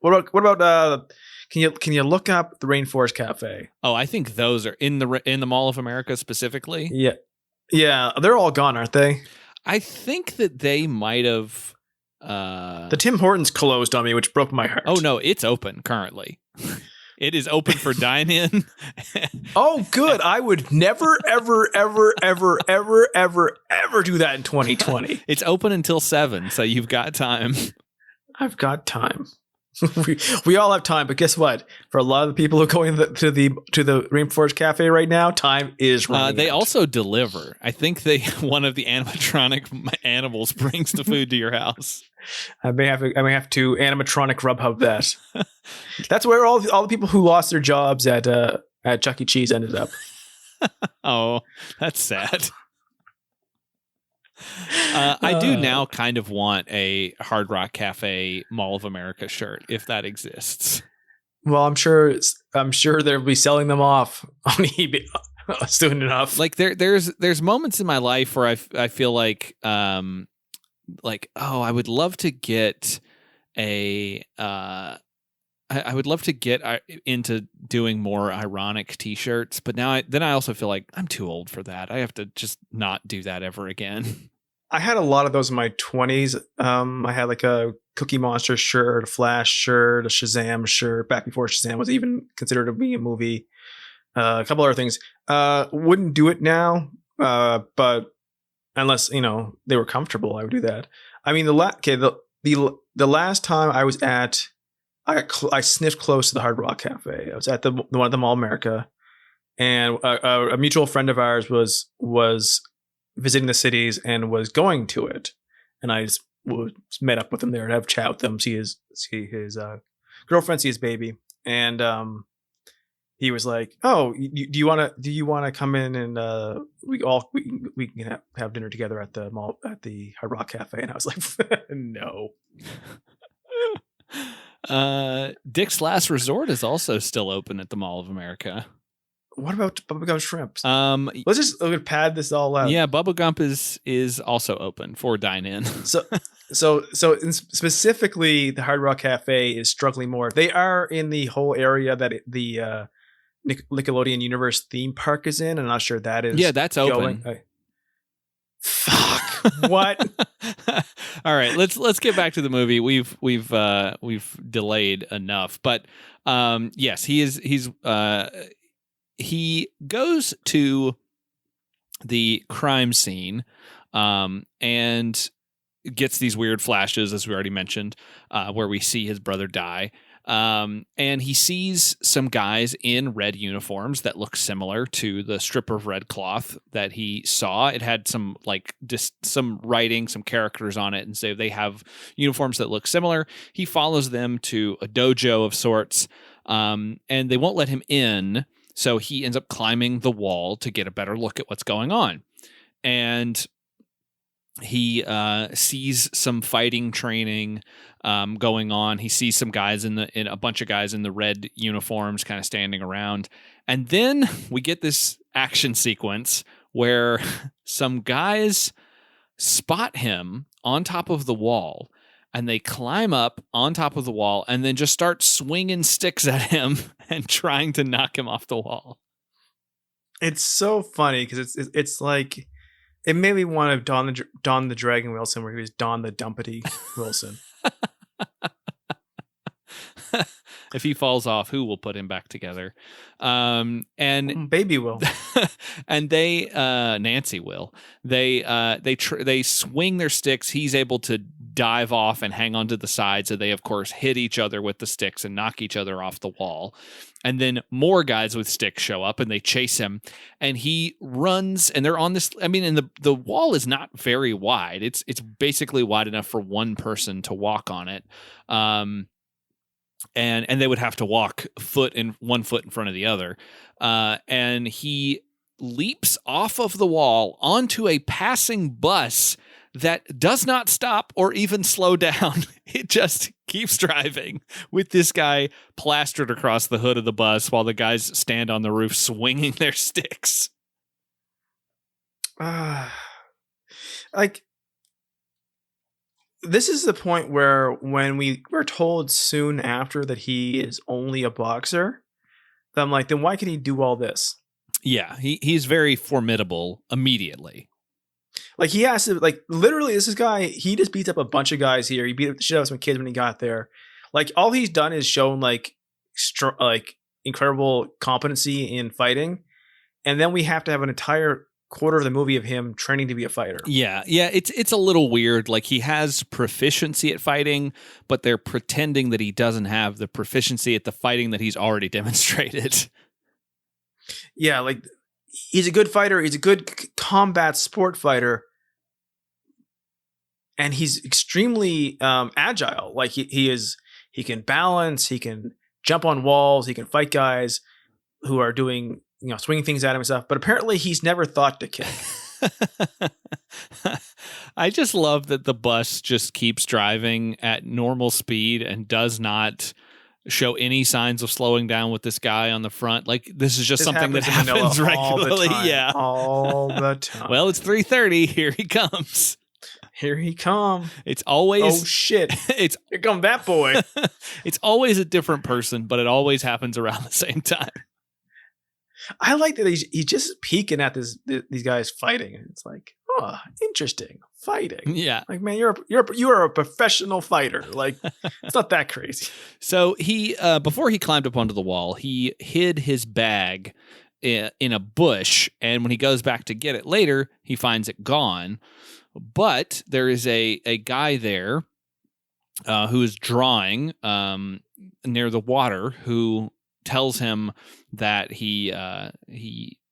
What about can you look up the Rainforest Cafe? Oh, I think those are in the Mall of America specifically. Yeah, they're all gone, aren't they? I think that they might have. The Tim Hortons closed on me, which broke my heart. Oh no, it's open currently. It is open for dine-in. Oh, good. I would never, ever, ever, ever, ever, ever, ever do that in 2020. It's open until 7, so you've got time. I've got time. we all have time, but guess what? For a lot of the people who are going to the Rainforest Cafe right now, time is running They out. also deliver. I think one of the animatronic animals brings the food to your house. I may have to animatronic Grubhub that. That's where all the people who lost their jobs at Chuck E. Cheese ended up. Oh, that's sad. I do now kind of want a Hard Rock Cafe Mall of America shirt, if that exists. Well, I'm sure they'll be selling them off on eBay soon enough. Like there's moments in my life where I feel like I would love to get I would love to get into doing more ironic T-shirts, but now I also feel like I'm too old for that. I have to just not do that ever again. I had a lot of those in my 20s. I had like a Cookie Monster shirt, a Flash shirt, a Shazam shirt, back before Shazam was even considered to be a movie. A couple other things. Wouldn't do it now, but unless they were comfortable, I would do that. I mean, the last time I was at, I sniffed close to the Hard Rock Cafe. I was at the one at the Mall of America, and a mutual friend of ours was visiting the cities and was going to it, and I just met up with him there to have a chat with him, see his girlfriend, see his baby, and he was like, "Oh, do you want to come in and we can have dinner together at the mall at the Hard Rock Cafe?" And I was like, "No." Dick's Last Resort is also still open at the Mall of America. What about Bubblegum Shrimps? Let's just pad this all out. Yeah, Bubblegump is also open for dine-in. So specifically, the Hard Rock Cafe is struggling more. They are in the whole area that the Nickelodeon Universe theme park is in. I'm not sure that is. Yeah, that's open. Fuck. What? All right, let's get back to the movie. We've delayed enough, but yes, he goes to the crime scene and gets these weird flashes, as we already mentioned, where we see his brother die. And he sees some guys in red uniforms that look similar to the strip of red cloth that he saw. It had some some writing, some characters on it, and so they have uniforms that look similar. He follows them to a dojo of sorts, and they won't let him in, so he ends up climbing the wall to get a better look at what's going on. And he sees some fighting training going on. He sees some guys in a bunch of guys in the red uniforms kind of standing around. And then we get this action sequence where some guys spot him on top of the wall, and they climb up on top of the wall and then just start swinging sticks at him and trying to knock him off the wall. It's so funny because it's like, it made me want to Don the Dragon Wilson, where he was Don the Dumpity Wilson. If he falls off, who will put him back together? And baby will. And they Nancy will. They swing their sticks. He's able to dive off and hang onto the side, so they of course hit each other with the sticks and knock each other off the wall. And then more guys with sticks show up and they chase him, and he runs, and they're on this, I mean, and the wall is not very wide. It's basically wide enough for one person to walk on it. And they would have to walk 1 foot in front of the other. And he leaps off of the wall onto a passing bus that does not stop or even slow down. It just keeps driving with this guy plastered across the hood of the bus while the guys stand on the roof swinging their sticks. This is the point where when we were told soon after that he is only a boxer, I'm like, then why can he do all this? Yeah, he's very formidable immediately. Like, he has to, like, literally, this guy, he just beats up a bunch of guys here. He beat up the shit out of some kids when he got there. Like, all he's done is shown, like, incredible competency in fighting. And then we have to have an entire quarter of the movie of him training to be a fighter. Yeah, it's a little weird. Like, he has proficiency at fighting, but they're pretending that he doesn't have the proficiency at the fighting that he's already demonstrated. Yeah, like, he's a good fighter. He's a good combat sport fighter. And he's extremely agile. Like, he can balance, he can jump on walls, he can fight guys who are doing, swinging things at him and stuff. But apparently he's never thought to kick. I just love that the bus just keeps driving at normal speed and does not show any signs of slowing down with this guy on the front. Like, this is just something that happens regularly. All the time. Well, it's 3:30. Here he comes. Here he come. It's always oh shit. It's Here come that boy. it's always a different person, but it always happens around the same time. I like that he's just peeking at these guys fighting, and it's like, oh, interesting fighting. Yeah, like, man, you are a professional fighter. Like, it's not that crazy. So he before he climbed up onto the wall, he hid his bag in a bush, and when he goes back to get it later, he finds it gone. But there is a guy there who is drawing near the water, who tells him that he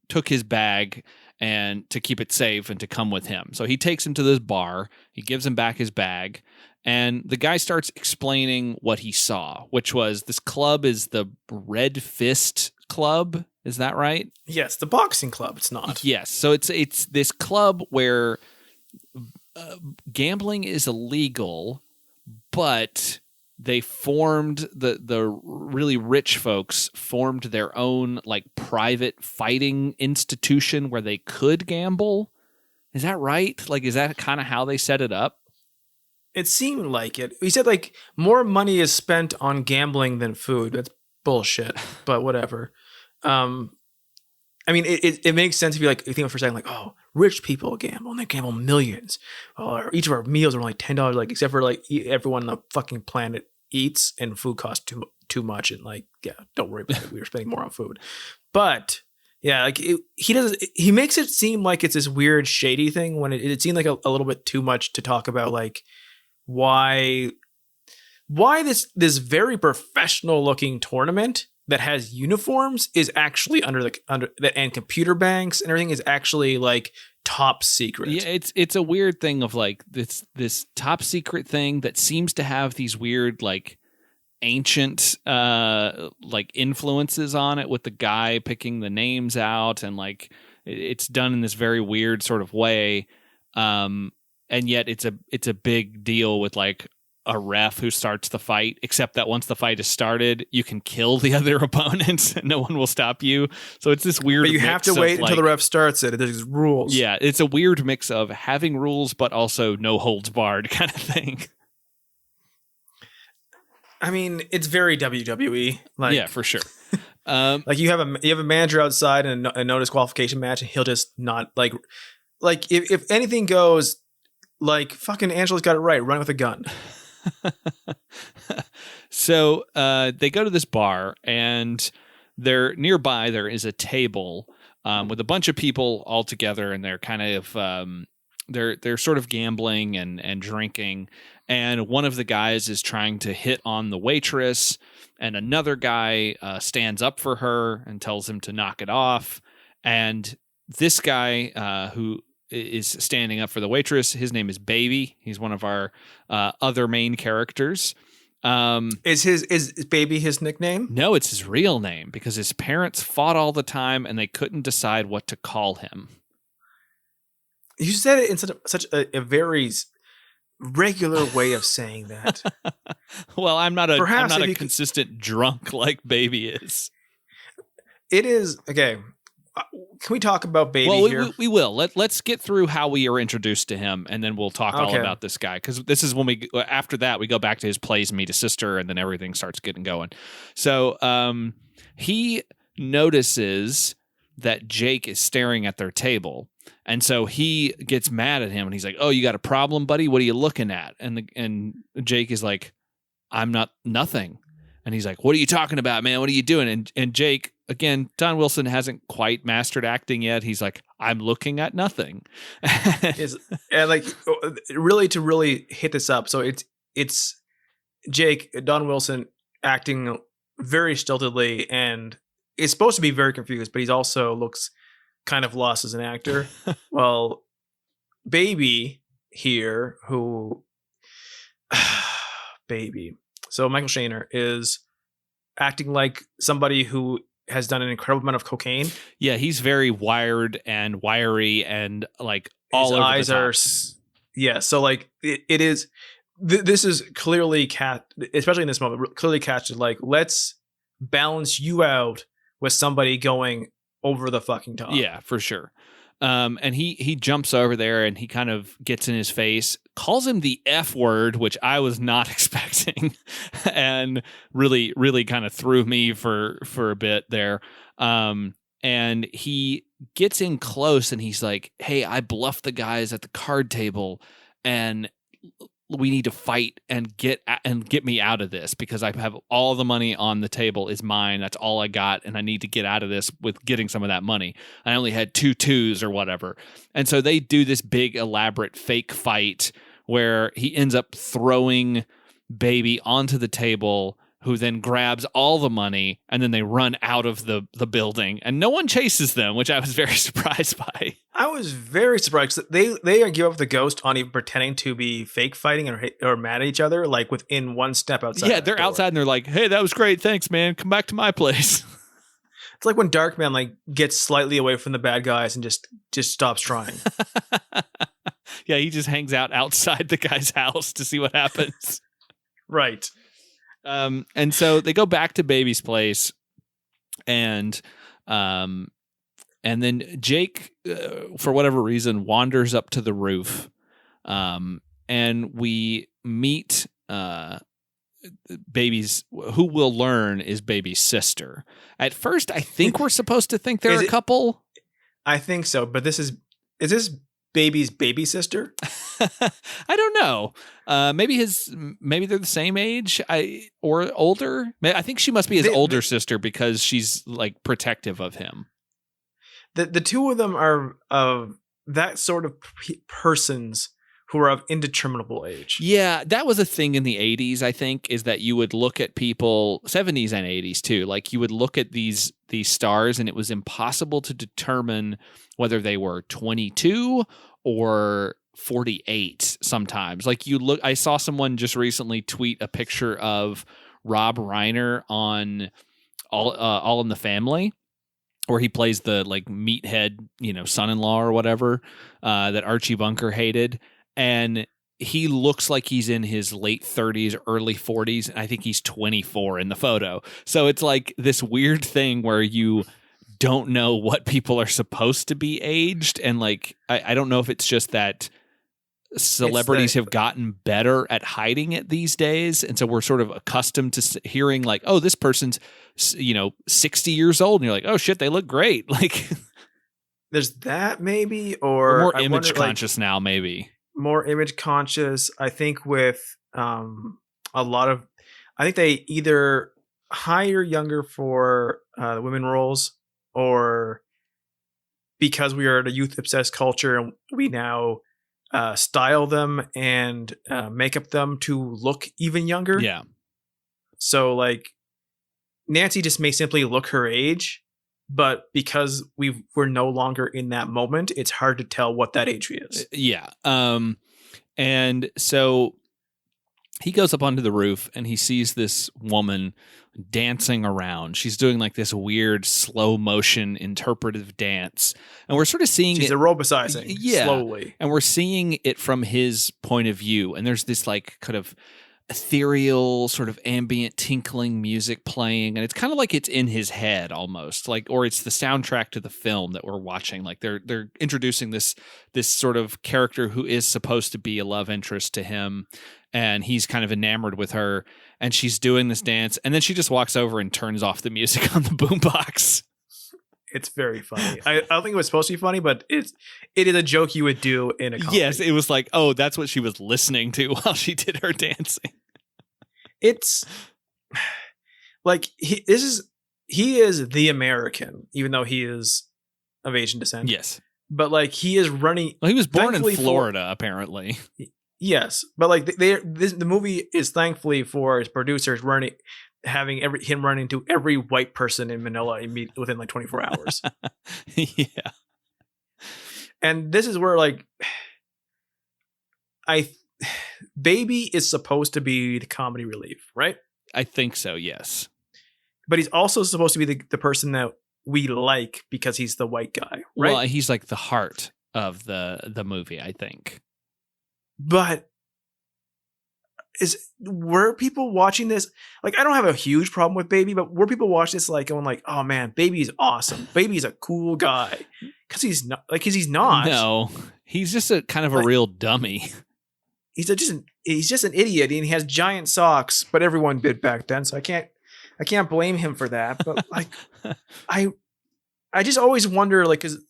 took his bag and to keep it safe and to come with him. So he takes him to this bar. He gives him back his bag, and the guy starts explaining what he saw, which was this club is the Red Fist Club. Is that right? Yes, the boxing club. It's not. Yes. So it's this club where gambling is illegal, but they formed the really rich folks formed their own like private fighting institution where they could gamble. Is that right? Like, is that kind of how they set it up? It seemed like it. He said like more money is spent on gambling than food. That's bullshit, but whatever. I mean, it makes sense if you like, you think for a second, like, oh, rich people gamble and they gamble millions. Oh, each of our meals are only $10, like, except for like everyone on the fucking planet eats, and food costs too much. And like, yeah, don't worry about it. We were spending more on food, but yeah, like he makes it seem like it's this weird shady thing when it seemed like a little bit too much to talk about, like why this very professional looking tournament that has uniforms is actually under that, and computer banks and everything is actually like top secret. Yeah, it's a weird thing of like this top secret thing that seems to have these weird like ancient like influences on it, with the guy picking the names out, and like it's done in this very weird sort of way, and yet it's a big deal with like a ref who starts the fight, except that once the fight is started, you can kill the other opponents and no one will stop you. So it's this weird. But you have to wait until the ref starts it. There's rules. Yeah, it's a weird mix of having rules but also no holds barred kind of thing. I mean, it's very WWE. Like, yeah, for sure. Like you have a manager outside in a no disqualification match, and he'll just not like if anything goes, like fucking Angela's got it right, run with a gun. So they go to this bar, and they're nearby. There is a table with a bunch of people all together, and they're kind of they're sort of gambling and drinking. And one of the guys is trying to hit on the waitress, and another guy stands up for her and tells him to knock it off. And this guy who is standing up for the waitress, his name is Baby. He's one of our other main characters. Is Baby his nickname? No, it's his real name, because his parents fought all the time and they couldn't decide what to call him. You said it in such a very regular way of saying that. Well, I'm not a consistent drunk like Baby is. It is okay. Can we talk about Baby here? We will. Let's get through how we are introduced to him, and then we'll talk all about this guy, because this is when after that we go back to his plays Meet a Sister, and then everything starts getting going. So he notices that Jake is staring at their table, and so he gets mad at him, and he's like, "Oh, you got a problem, buddy? What are you looking at?" And Jake is like, "I'm not nothing." And he's like, "What are you talking about, man? What are you doing?" And Jake, again, Don Wilson hasn't quite mastered acting yet. He's like, "I'm looking at nothing." And like really to really hit this up. So it's Jake, Don Wilson acting very stiltedly, and is supposed to be very confused, but he's also looks kind of lost as an actor. Well, Baby here, who Baby. So Michael Shaner is acting like somebody who has done an incredible amount of cocaine. Yeah, he's very wired and wiry, and like all over eyes the top. are. Yeah, so like it is. This is clearly especially in this moment, clearly casted like, let's balance you out with somebody going over the fucking top. Yeah, for sure. And he jumps over there and he kind of gets in his face, calls him the F word, which I was not expecting, and really, really kind of threw me for a bit there. And he gets in close and he's like, "Hey, I bluffed the guys at the card table, and we need to fight and get me out of this because I have all the money on the table is mine. That's all I got, and I need to get out of this with getting some of that money. I only had 2 2s or whatever." And so they do this big elaborate fake fight where he ends up throwing Baby onto the table, who then grabs all the money, and then they run out of the building, and no one chases them, which I was very surprised by. I was very surprised. They give up the ghost on even pretending to be fake fighting or mad at each other, like within one step outside. Yeah, they're outside and they're like, "Hey, that was great. Thanks, man. Come back to my place." It's like when Darkman like gets slightly away from the bad guys and just stops trying. Yeah, he just hangs out outside the guy's house to see what happens. Right. And so they go back to Baby's place, and then Jake, for whatever reason, wanders up to the roof, and we meet Baby's, who we'll learn is Baby's sister. At first, I think we're supposed to think they're a couple. I think so, but is this Baby's baby sister? I don't know. Maybe they're the same age, or older. I think she must be his older sister because she's like protective of him. The two of them are of that sort of persons who are of indeterminable age. Yeah, that was a thing in the 80s, I think, is that you would look at people, 70s and 80s too, like you would look at these stars and it was impossible to determine whether they were 22 or 48 sometimes. Like I saw someone just recently tweet a picture of Rob Reiner on All in the Family, where he plays the like meathead, son-in-law or whatever, that Archie Bunker hated. And he looks like he's in his late 30s, early 40s. And I think he's 24 in the photo. So it's like this weird thing where you don't know what people are supposed to be aged. And like, I don't know if it's just that celebrities have gotten better at hiding it these days. And so we're sort of accustomed to hearing like, oh, this person's, 60 years old. And you're like, oh shit, they look great. Like there's that maybe, or more image conscious now, maybe. More image conscious. I think with a lot of, I think they either hire younger for the women roles, or because we are a youth obsessed culture and we now style them and make up them to look even younger. Yeah. So like Nancy just may simply look her age, but because we're no longer in that moment, it's hard to tell what that age is. Yeah. And so he goes up onto the roof and he sees this woman dancing around. She's doing like this weird slow motion interpretive dance. And we're sort of seeing she's aerobicizing slowly. And we're seeing it from his point of view. And there's this like kind of ethereal sort of ambient tinkling music playing, and it's kind of like it's in his head almost, like, or it's the soundtrack to the film that we're watching. Like they're introducing this sort of character who is supposed to be a love interest to him, and he's kind of enamored with her, and she's doing this dance, and then she just walks over and turns off the music on the boombox. It's very funny. I don't think it was supposed to be funny, but it is a joke you would do in a comedy. Yes, it was like, oh, that's what she was listening to while she did her dancing. It's like he is the American, even though he is of Asian descent. Yes, but like he is running. Well, he was born in Florida, apparently. Yes, but like the movie is thankfully for his producers having him run into every white person in Manila within like 24 hours. Yeah. And this is where like Baby is supposed to be the comedy relief, right? I think so, yes. But he's also supposed to be the person that we like because he's the white guy, right? Well, he's like the heart of the movie, I think. But were people watching this? Like, I don't have a huge problem with Baby, but were people watching this like going like, oh man, Baby's awesome. Baby's a cool guy. Because he's not. No, he's just a kind of a real dummy. he's just an idiot, and he has giant socks. But everyone did back then, so I can't blame him for that. But like, I just always wonder, like, because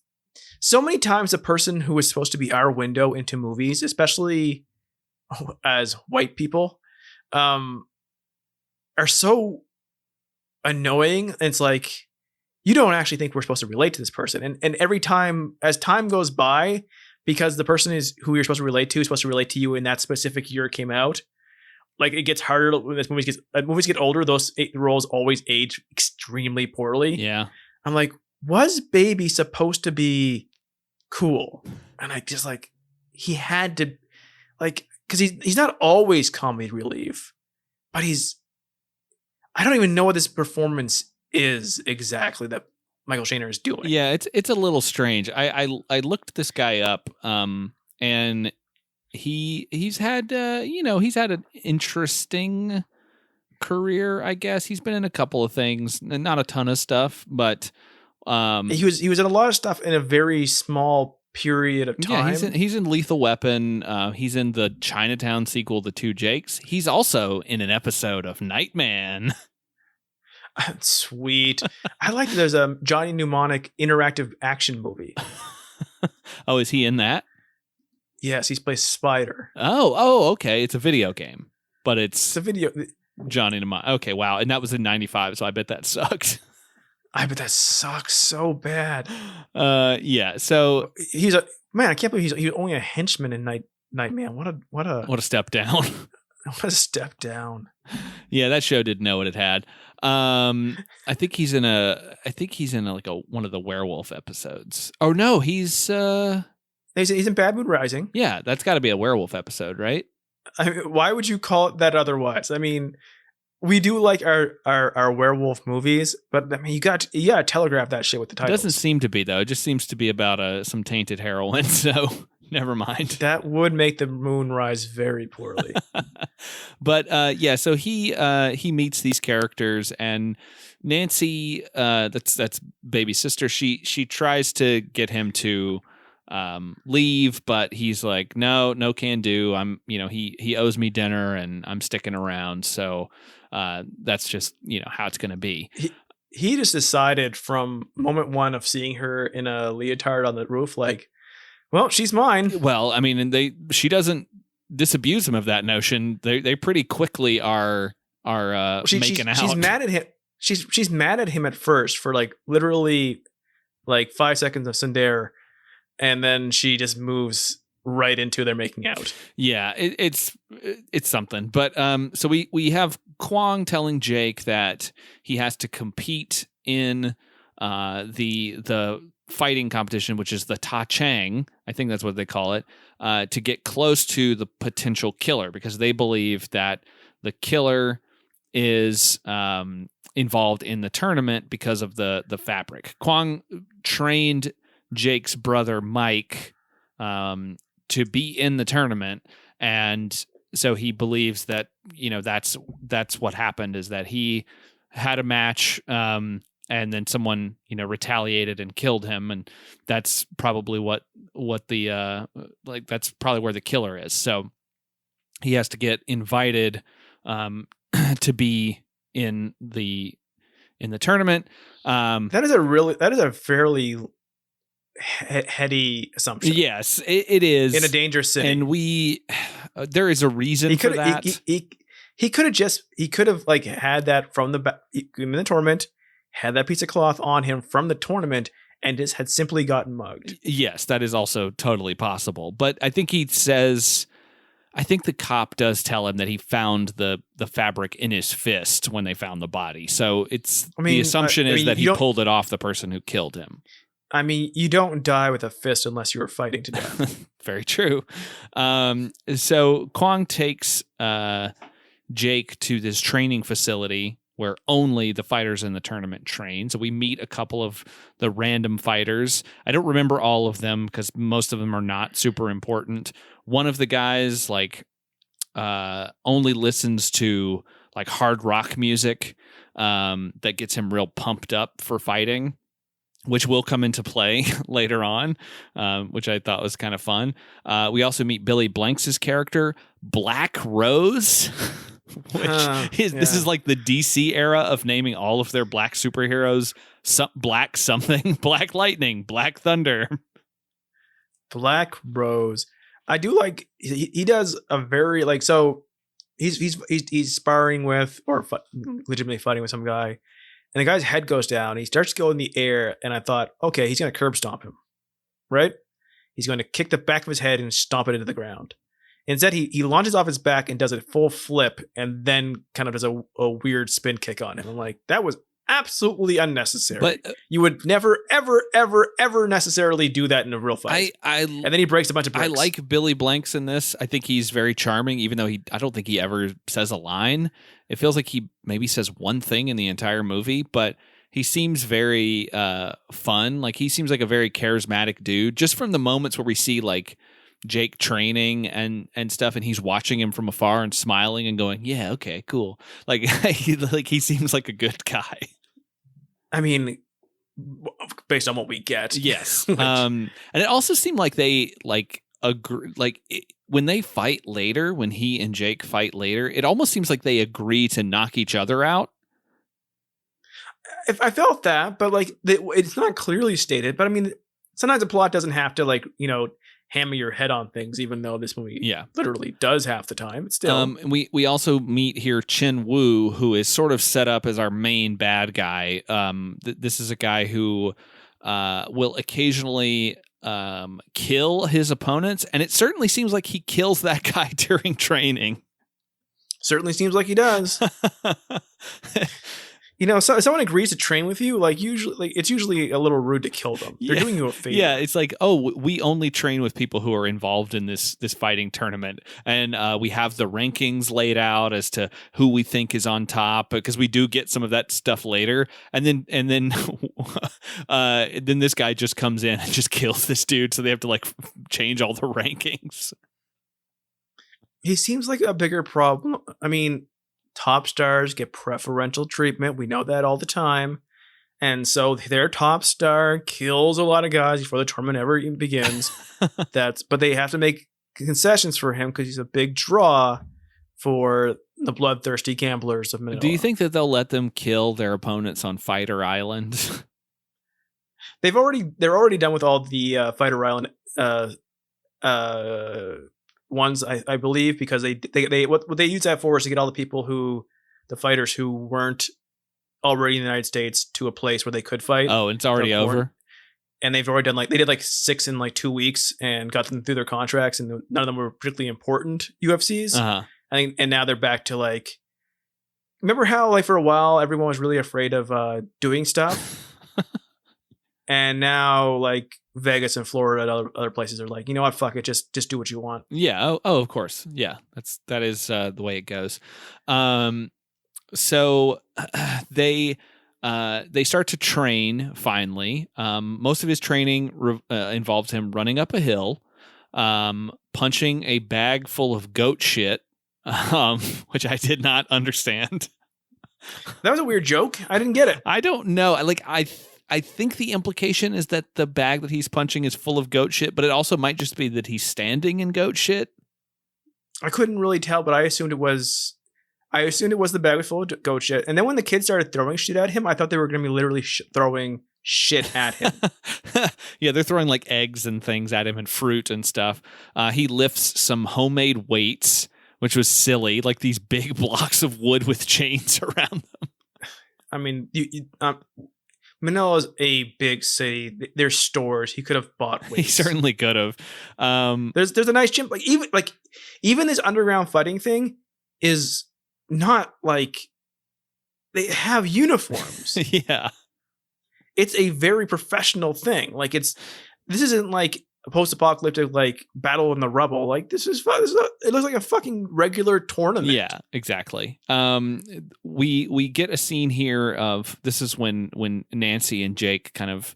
so many times the person who is supposed to be our window into movies, especially as white people, are so annoying. It's like, you don't actually think we're supposed to relate to this person. And every time, as time goes by, because the person is who you're supposed to relate to is supposed to relate to you in that specific year it came out, like, it gets harder when as movies get older. Those roles always age extremely poorly. Yeah. I'm like, was Baby supposed to be cool? And I just, like, he had to, like, because he's not always comedy relief, but I don't even know what this performance is exactly that Michael Shaner is doing. Yeah, it's a little strange. I looked this guy up, and he's had he's had an interesting career, I guess. He's been in a couple of things, not a ton of stuff, but he was in a lot of stuff in a very small period of time. Yeah, he's in Lethal Weapon. He's in the Chinatown sequel, The Two Jakes. He's also in an episode of Nightman. Sweet. I like that there's a Johnny Mnemonic interactive action movie. Oh, is he in that? Yes, he plays Spider. Oh, okay. It's a video game, but it's a video. Johnny Mnemonic. Okay, wow. And that was in '95, so I bet that sucked. I bet that sucks so bad. Yeah. So he's a man. I can't believe he's only a henchman in Nightman. What a step down. What a step down. Yeah, that show didn't know what it had. I think he's in like one of the werewolf episodes. Oh no, he's in Bad Moon Rising. Yeah, that's got to be a werewolf episode, right? I mean, why would you call it that otherwise? I mean, we do like our werewolf movies, but I mean, you got to telegraph that shit with the titles. It doesn't seem to be, though. It just seems to be about some tainted heroin. So never mind. That would make the moon rise very poorly. But yeah, so he meets these characters, and Nancy, that's Baby's sister. She tries to get him to leave, but he's like, no can do. He owes me dinner, and I'm sticking around. So that's just how it's going to be. He just decided from moment one of seeing her in a leotard on the roof, like, well, she's mine. Well, I mean, and she doesn't disabuse him of that notion. They pretty quickly are making out. She's mad at him. She's mad at him at first for like literally like 5 seconds of tsundere, and then she just moves right into their making out. Yeah, it's something. But so we have Kwong telling Jake that he has to compete in the fighting competition, which is the Ta Chang, I think that's what they call it, to get close to the potential killer, because they believe that the killer is involved in the tournament because of the fabric. Kwong trained Jake's brother Mike to be in the tournament, and so he believes that that's what happened, is that he had a match and then someone retaliated and killed him, and that's probably what the that's probably where the killer is. So he has to get invited to be in the tournament. That is a fairly heady assumption. Yes, it is in a dangerous city, and there is a reason for that. He could have like had that from in the tournament, had that piece of cloth on him from the tournament, and just had simply gotten mugged. Yes, that is also totally possible. But I think the cop does tell him that he found the fabric in his fist when they found the body. So the assumption is that he pulled it off the person who killed him. I mean, you don't die with a fist unless you are fighting to death. Very true. So Kwong takes Jake to this training facility where only the fighters in the tournament train. So we meet a couple of the random fighters. I don't remember all of them because most of them are not super important. One of the guys only listens to like hard rock music that gets him real pumped up for fighting. which will come into play later on, which I thought was kind of fun. We also meet Billy Blanks' character, Black Rose, this is like the DC era of naming all of their black superheroes Black something, Black Lightning, Black Thunder. Black Rose. I do like, he does a very, like, so he's sparring with, or legitimately fighting with some guy. And the guy's head goes down. He starts to go in the air, and I thought, okay, he's going to curb stomp him, right? He's going to kick the back of his head and stomp it into the ground. Instead, he launches off his back and does a full flip, and then kind of does a weird spin kick on him. I'm like, that was absolutely unnecessary. But you would never, ever, ever, ever necessarily do that in a real fight. And then he breaks a bunch of bricks. I like Billy Blanks in this. I think he's very charming, even though I don't think he ever says a line. It feels like he maybe says one thing in the entire movie, but he seems very fun. Like, he seems like a very charismatic dude. Just from the moments where we see like Jake training and stuff, and he's watching him from afar and smiling and going, "Yeah, okay, cool." Like, he seems like a good guy. I mean, based on what we get, yes. And it also seemed like they agree, when they fight later, when he and Jake fight later, it almost seems like they agree to knock each other out. I felt that, but like it's not clearly stated. But I mean, sometimes the plot doesn't have to hammer your head on things, even though this movie literally does half the time. It's still. We also meet here Chin Woo, who is sort of set up as our main bad guy. This is a guy who will occasionally kill his opponents, and it certainly seems like he kills that guy during training. Certainly seems like he does. So if someone agrees to train with you, it's usually a little rude to kill them. They're doing you a favor. Yeah, it's like, oh, we only train with people who are involved in this fighting tournament, and we have the rankings laid out as to who we think is on top, because we do get some of that stuff later, and then this guy just comes in and just kills this dude, so they have to change all the rankings. He seems like a bigger problem. I mean, top stars get preferential treatment. We know that all the time. And so their top star kills a lot of guys before the tournament ever even begins. But they have to make concessions for him because he's a big draw for the bloodthirsty gamblers of Manila. Do you think that they'll let them kill their opponents on Fighter Island? They're already done with all the Fighter Island ones, I believe, because they what they use that for is to get all the fighters who weren't already in the United States to a place where they could fight. Oh, and it's already over. And they've already done they did 6 in 2 weeks and got them through their contracts, and none of them were particularly important UFCs. Uh-huh. I think, and now they're back to remember how for a while everyone was really afraid of doing stuff, and now Vegas and Florida and other places are you know what, fuck it, just do what you want. Yeah. Oh, of course. Yeah. That is the way it goes. So they start to train finally. Most of his training involved him running up a hill, punching a bag full of goat shit, which I did not understand. That was a weird joke. I didn't get it. I don't know. I think the implication is that the bag that he's punching is full of goat shit, but it also might just be that he's standing in goat shit. I couldn't really tell, but I assumed it was the bag was full of goat shit. And then when the kids started throwing shit at him, I thought they were going to be literally throwing shit at him. Yeah, they're throwing eggs and things at him and fruit and stuff. He lifts some homemade weights, which was silly, these big blocks of wood with chains around them. I mean, Manila's a big city. There's stores. He could have bought weights. He certainly could have. There's a nice gym. Even this underground fighting thing is not they have uniforms. Yeah, it's a very professional thing. This isn't a post-apocalyptic battle in the rubble. It looks like a fucking regular tournament. Yeah, exactly. We get a scene here of, this is when Nancy and Jake kind of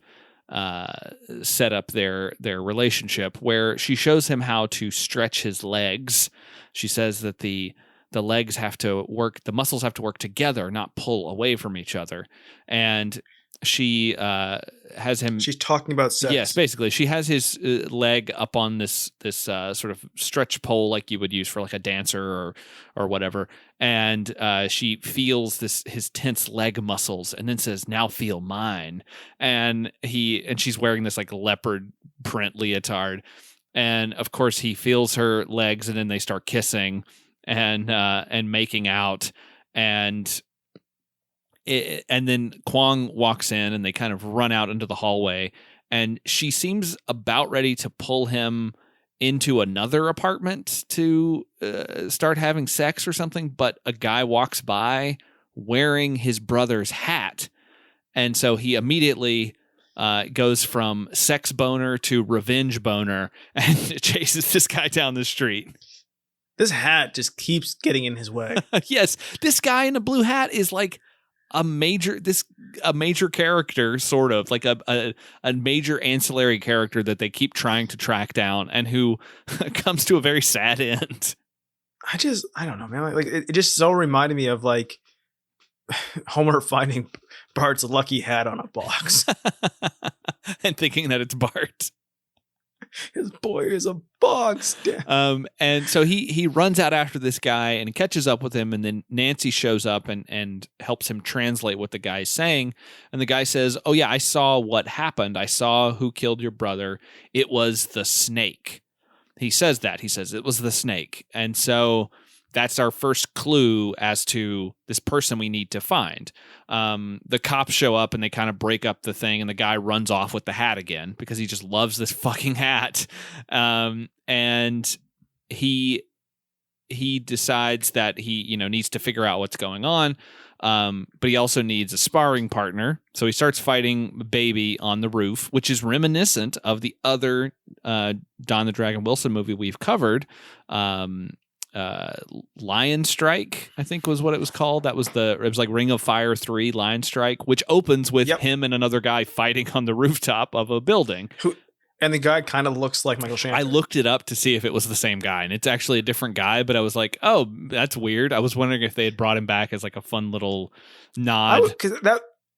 set up their relationship, where she shows him how to stretch his legs. She says that the legs have to work, the muscles have to work together, not pull away from each other. And she has him. She's talking about sex. Yes, basically, she has his leg up on this sort of stretch pole like you would use for like a dancer or whatever, and she feels his tense leg muscles, and then says, "Now feel mine." And she's wearing this like leopard print leotard, and of course he feels her legs, and then they start kissing and making out, and then Kwong walks in and they kind of run out into the hallway, and she seems about ready to pull him into another apartment to start having sex or something. But a guy walks by wearing his brother's hat. And so he immediately goes from sex boner to revenge boner and chases this guy down the street. This hat just keeps getting in his way. Yes. This guy in a blue hat is like a major character, sort of like a major ancillary character that they keep trying to track down, and who comes to a very sad end. I don't know, man. Like it just so reminded me of like Homer finding Bart's lucky hat on a box and thinking that it's Bart. His boy is a box. And so he runs out after this guy and catches up with him, and then Nancy shows up and helps him translate what the guy's saying. And the guy says, "Oh yeah, I saw what happened. I saw who killed your brother. It was the snake." He says that. He says it was the snake. And so that's our first clue as to this person we need to find. The cops show up and they kind of break up the thing, and the guy runs off with the hat again because he just loves this fucking hat. And he decides that he needs to figure out what's going on. But he also needs a sparring partner. So he starts fighting Baby on the roof, which is reminiscent of the other Don the Dragon Wilson movie we've covered. Lion Strike, I think was what it was called. It was like Ring of Fire 3 Lion Strike, which opens with him and another guy fighting on the rooftop of a building. And the guy kind of looks like Michael Shannon. I looked it up to see if it was the same guy, and it's actually a different guy, but I was like, oh, that's weird. I was wondering if they had brought him back as like a fun little nod.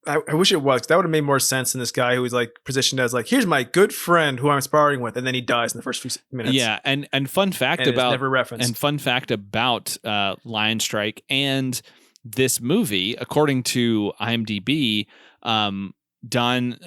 I wish it was. That would have made more sense than this guy who was like positioned as like, here's my good friend who I'm sparring with, and then he dies in the first few minutes. Yeah, and fun fact and about never referenced. And fun fact about Lion Strike and this movie, according to IMDb, Don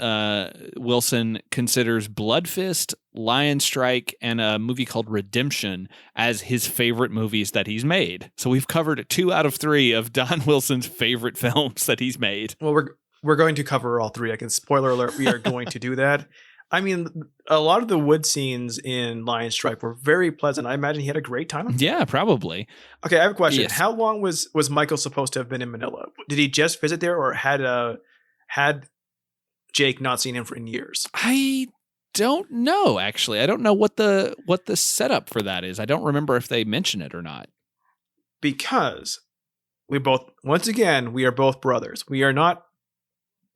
Wilson considers Bloodfist, Lion Strike, and a movie called Redemption as his favorite movies that he's made. So we've covered 2 out of 3 of Don Wilson's favorite films that he's made. Well, we're going to cover all 3. I can spoiler alert. We are going to do that. I mean, a lot of the wood scenes in Lion Strike were very pleasant. I imagine he had a great time. Yeah, probably. Okay, I have a question. Yes. How long was Michael supposed to have been in Manila? Did he just visit there, or had Jake not seen him in years? I don't know, actually. I don't know what the setup for that is. I don't remember if they mention it or not. Because we are both brothers. We are not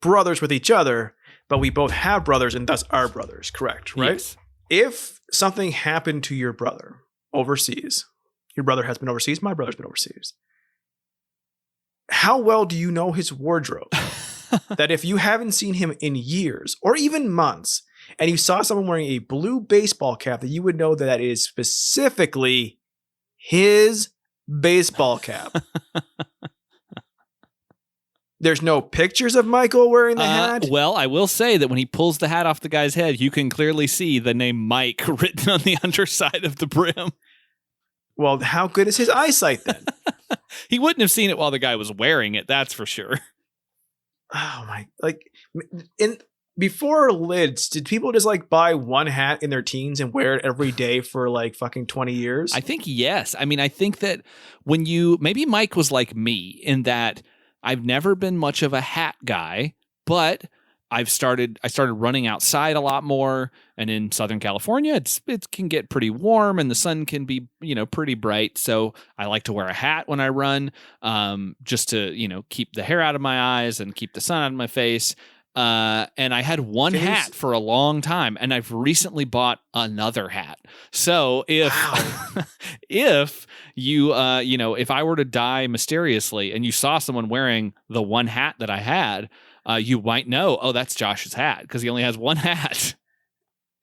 brothers with each other, but we both have brothers and thus are brothers, correct? Right? Yes. If something happened to your brother overseas, your brother has been overseas, my brother's been overseas, how well do you know his wardrobe? That if you haven't seen him in years or even months, and you saw someone wearing a blue baseball cap, that you would know that is specifically his baseball cap. There's no pictures of Michael wearing the hat. Well, I will say that when he pulls the hat off the guy's head, you can clearly see the name Mike written on the underside of the brim. Well, how good is his eyesight then? He wouldn't have seen it while the guy was wearing it, that's for sure. Oh my, before lids, did people just like buy one hat in their teens and wear it every day for like fucking 20 years? I think yes. I mean, I think that maybe Mike was like me in that I've never been much of a hat guy, but I started running outside a lot more, and in Southern California, it can get pretty warm and the sun can be, pretty bright. So I like to wear a hat when I run, just to, keep the hair out of my eyes and keep the sun out of my face. And I had one hat for a long time, and I've recently bought another hat. So if you, if I were to die mysteriously and you saw someone wearing the one hat that I had, you might know, oh, that's Josh's hat because he only has one hat.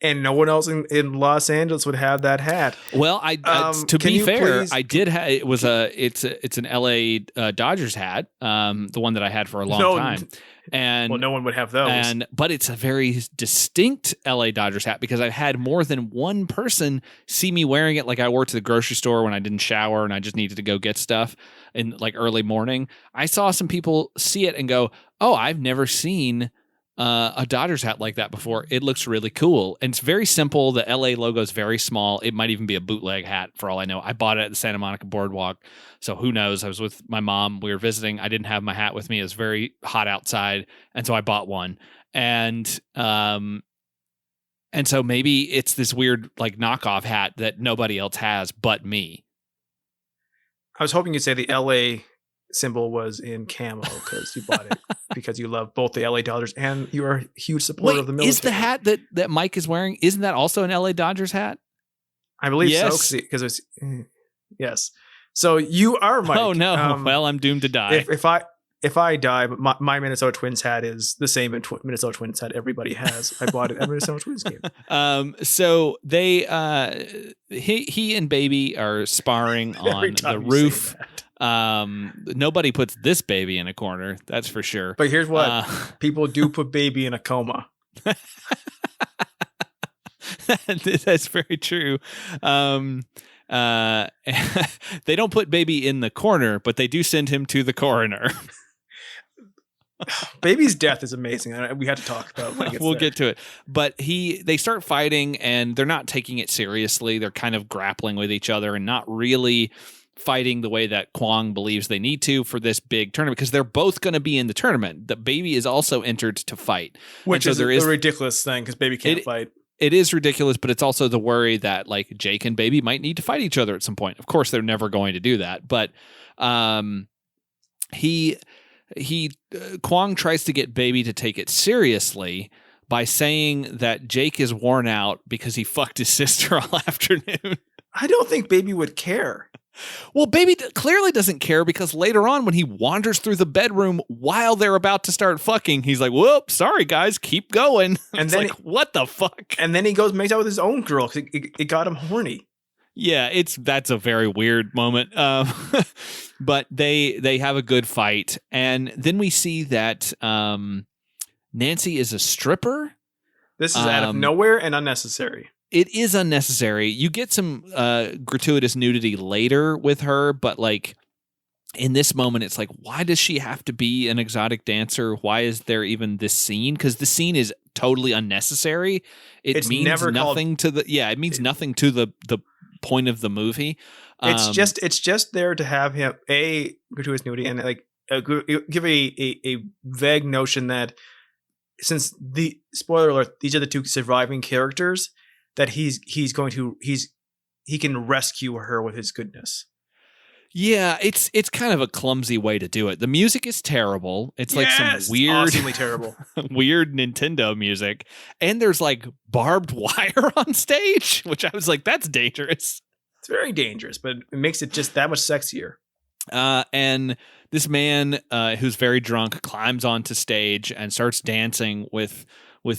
And no one else in Los Angeles would have that hat. Well, to be fair, I did have. It's an LA Dodgers hat, the one that I had for a long time. And no one would have those. But it's a very distinct LA Dodgers hat because I've had more than one person see me wearing it. Like I wore it to the grocery store when I didn't shower and I just needed to go get stuff in like early morning. I saw some people see it and go, "Oh, I've never seen a Dodgers hat like that before. It looks really cool." And it's very simple. The LA logo is very small. It might even be a bootleg hat for all I know. I bought it at the Santa Monica Boardwalk. So who knows? I was with my mom. We were visiting. I didn't have my hat with me. It was very hot outside. And so I bought one. And so maybe it's this weird like knockoff hat that nobody else has but me. I was hoping you'd say the LA symbol was in camo because you bought it because you love both the LA Dodgers and you're a huge supporter of the military. Is the hat that Mike is wearing, isn't that also an LA Dodgers hat? I believe so, because it's yes. So you are Mike. Oh no! Well, I'm doomed to die. If I die, but my Minnesota Twins hat is the same Minnesota Twins hat everybody has. I bought it at Minnesota Twins game. So they he and Baby are sparring on the roof. Nobody puts this baby in a corner, that's for sure. But here's what people do put Baby in a coma. That's very true. They don't put Baby in the corner, but they do send him to the coroner. Baby's death is amazing. We had to talk about it. We'll get to it. But they start fighting and they're not taking it seriously. They're kind of grappling with each other and not really fighting the way that Kwong believes they need to for this big tournament because they're both going to be in the tournament. The Baby is also entered to fight. Which is a ridiculous thing because Baby can't fight. It is ridiculous, but it's also the worry that like Jake and Baby might need to fight each other at some point. Of course, they're never going to do that. But Kwong tries to get Baby to take it seriously by saying that Jake is worn out because he fucked his sister all afternoon. I don't think Baby would care. Well, Baby clearly doesn't care because later on when he wanders through the bedroom while they're about to start fucking, he's like, whoop, sorry guys, keep going. And then what the fuck? And then he goes makes out with his own girl because it got him horny. Yeah, that's a very weird moment. But they have a good fight. And then we see that Nancy is a stripper. This is out of nowhere and unnecessary. It is unnecessary. You get some gratuitous nudity later with her, but like in this moment, it's like, why does she have to be an exotic dancer? Why is there even this scene? Because the scene is totally unnecessary. It means nothing to the it means nothing to the point of the movie. It's just there to have him gratuitous nudity and like give a vague notion that since the spoiler alert, these are the two surviving characters. That he can rescue her with his goodness. Yeah, it's kind of a clumsy way to do it. The music is terrible. It's like some weird, awesomely terrible, weird Nintendo music, and there's like barbed wire on stage, which I was like, that's dangerous. It's very dangerous, but it makes it just that much sexier. And this man who's very drunk climbs onto stage and starts dancing with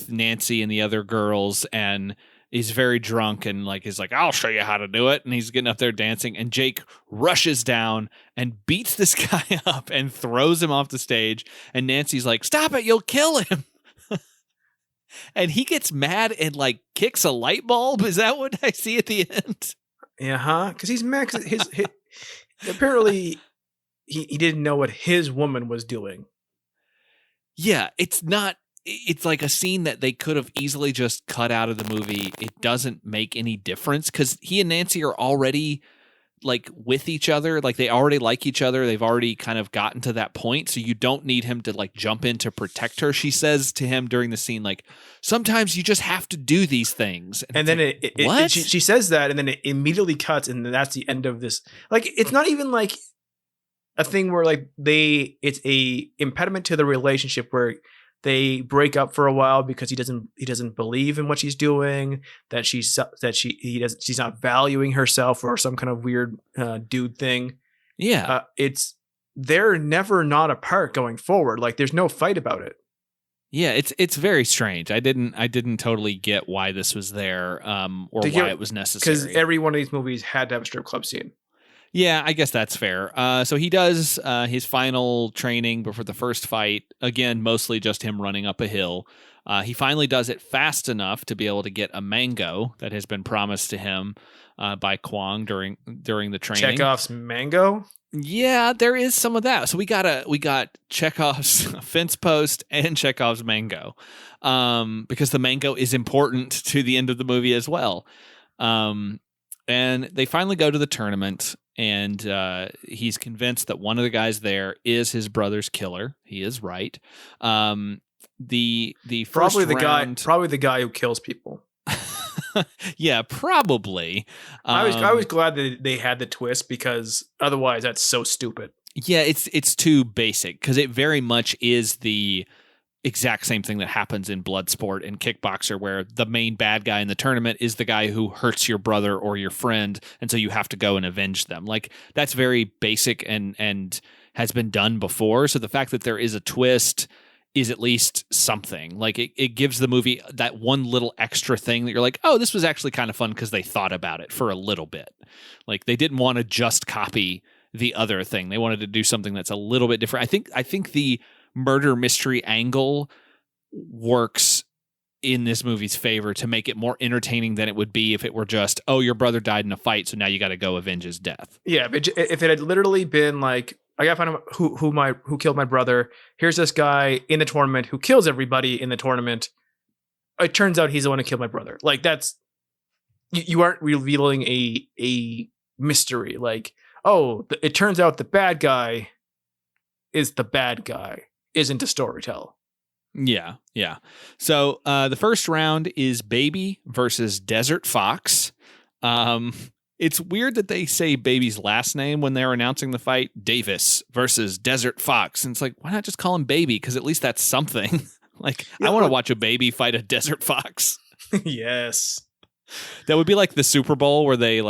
Nancy and the other girls and. He's very drunk and is like, I'll show you how to do it. And he's getting up there dancing. And Jake rushes down and beats this guy up and throws him off the stage. And Nancy's like, stop it, you'll kill him. And he gets mad and kicks a light bulb. Is that what I see at the end? Yeah, because he's mad. His apparently he didn't know what his woman was doing. Yeah, it's like a scene that they could have easily just cut out of the movie. It doesn't make any difference because he and Nancy are already with each other. They already like each other. They've already kind of gotten to that point. So you don't need him to jump in to protect her. She says to him during the scene, sometimes you just have to do these things. And then she says that and then it immediately cuts. And then that's the end of this. It's not even a thing where it's a impediment to the relationship where They break up for a while because he doesn't believe in what she's doing, that she's not valuing herself or some kind of weird dude thing. Yeah. They're never not apart going forward. Like there's no fight about it. Yeah, it's very strange. I didn't totally get why this was there, or why it was necessary. Because every one of these movies had to have a strip club scene. Yeah, I guess that's fair. So he does his final training before the first fight. Again, mostly just him running up a hill. He finally does it fast enough to be able to get a mango that has been promised to him by Kwong during the training. Chekhov's mango? Yeah, there is some of that. So we got Chekhov's fence post and Chekhov's mango, because the mango is important to the end of the movie as well. And they finally go to the tournament, and he's convinced that one of the guys there is his brother's killer. He is right. The first probably the guy who kills people. Yeah, probably. I was glad that they had the twist, because otherwise that's so stupid. Yeah, it's too basic, because it very much is the exact same thing that happens in Bloodsport and Kickboxer, where the main bad guy in the tournament is the guy who hurts your brother or your friend, and so you have to go and avenge them. Like, that's very basic and has been done before. So the fact that there is a twist is at least something. Like, it gives the movie that one little extra thing that you're like, oh, this was actually kind of fun because they thought about it for a little bit. Like, they didn't want to just copy the other thing. They wanted to do something that's a little bit different. I think the murder mystery angle works in this movie's favor to make it more entertaining than it would be if it were just, oh, your brother died in a fight, so now you got to go avenge his death. Yeah, but if it had literally been like, I gotta find out who killed my brother. Here's this guy in the tournament who kills everybody in the tournament. It turns out he's the one who killed my brother. Like, that's, you aren't revealing a mystery. Like, oh, it turns out the bad guy is the bad guy. Isn't a storyteller. Yeah. So the first round is Baby versus Desert Fox. It's weird that they say Baby's last name when they're announcing the fight. Davis versus Desert Fox. And it's like, why not just call him Baby? Because at least that's something. Like, yeah, I want to watch a baby fight a desert fox. Yes. That would be like the Super Bowl where they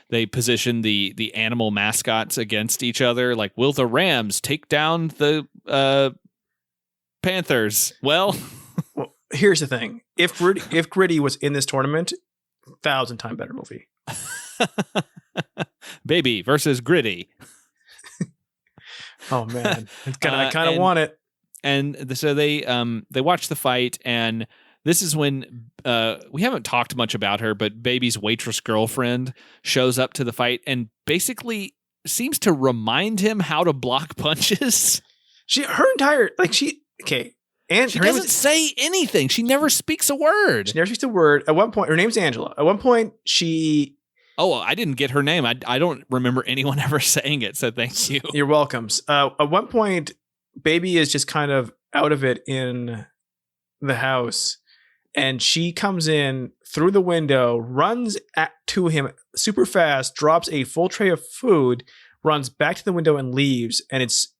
they position the animal mascots against each other. Like, will the Rams take down the Panthers? Well, here's the thing. If Gritty was in this tournament, 1,000 times better movie. Baby versus Gritty. Oh man, I kind of want it. And so they watch the fight, and this is when we haven't talked much about her, but Baby's waitress girlfriend shows up to the fight and basically seems to remind him how to block punches. And she doesn't say anything. She never speaks a word. At one point, her name's Angela. At one point, Oh, I didn't get her name. I don't remember anyone ever saying it, so thank you. You're welcome. At one point, Baby is just kind of out of it in the house, and she comes in through the window, runs to him super fast, drops a full tray of food, runs back to the window and leaves, and it's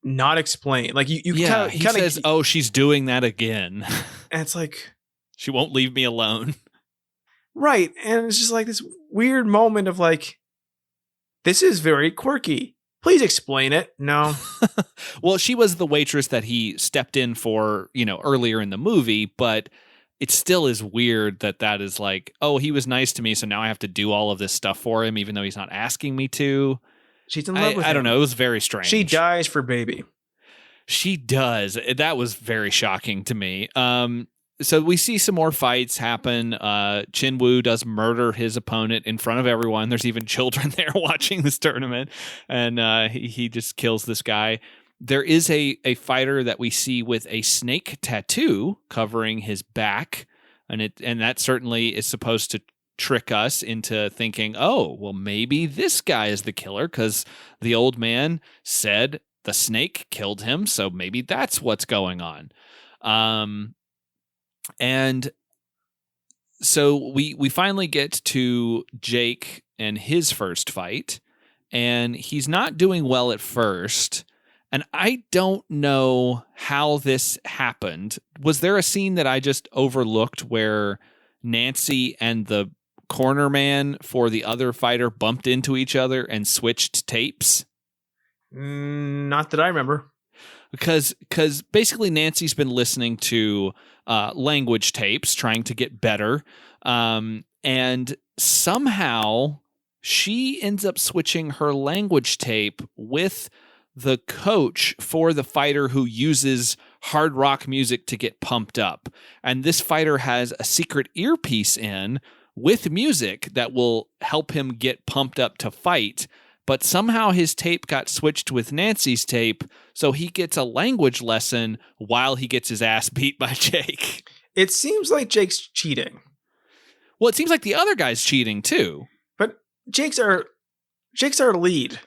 not explained. Like, he says, "Oh, she's doing that again," and it's like, she won't leave me alone. Right, and it's just like this weird moment of like, this is very quirky. Please explain it. No. Well, she was the waitress that he stepped in for, earlier in the movie, but it still is weird that is like, oh, he was nice to me, so now I have to do all of this stuff for him, even though he's not asking me to. She's in love with him. I don't know. It was very strange. She dies for Baby. She does. That was very shocking to me. So we see some more fights happen. Chin-Woo does murder his opponent in front of everyone. There's even children there watching this tournament, and he just kills this guy. There is a fighter that we see with a snake tattoo covering his back, and that certainly is supposed to trick us into thinking, oh, well, maybe this guy is the killer, because the old man said the snake killed him, so maybe that's what's going on. And so we finally get to Jake and his first fight, and he's not doing well at first. And I don't know how this happened. Was there a scene that I just overlooked where Nancy and the corner man for the other fighter bumped into each other and switched tapes? Not that I remember. Because basically Nancy's been listening to language tapes, trying to get better. And somehow she ends up switching her language tape with the coach for the fighter who uses hard rock music to get pumped up. And this fighter has a secret earpiece in with music that will help him get pumped up to fight. But somehow his tape got switched with Nancy's tape, so he gets a language lesson while he gets his ass beat by Jake. It seems like Jake's cheating. Well, it seems like the other guy's cheating too. But Jake's our lead.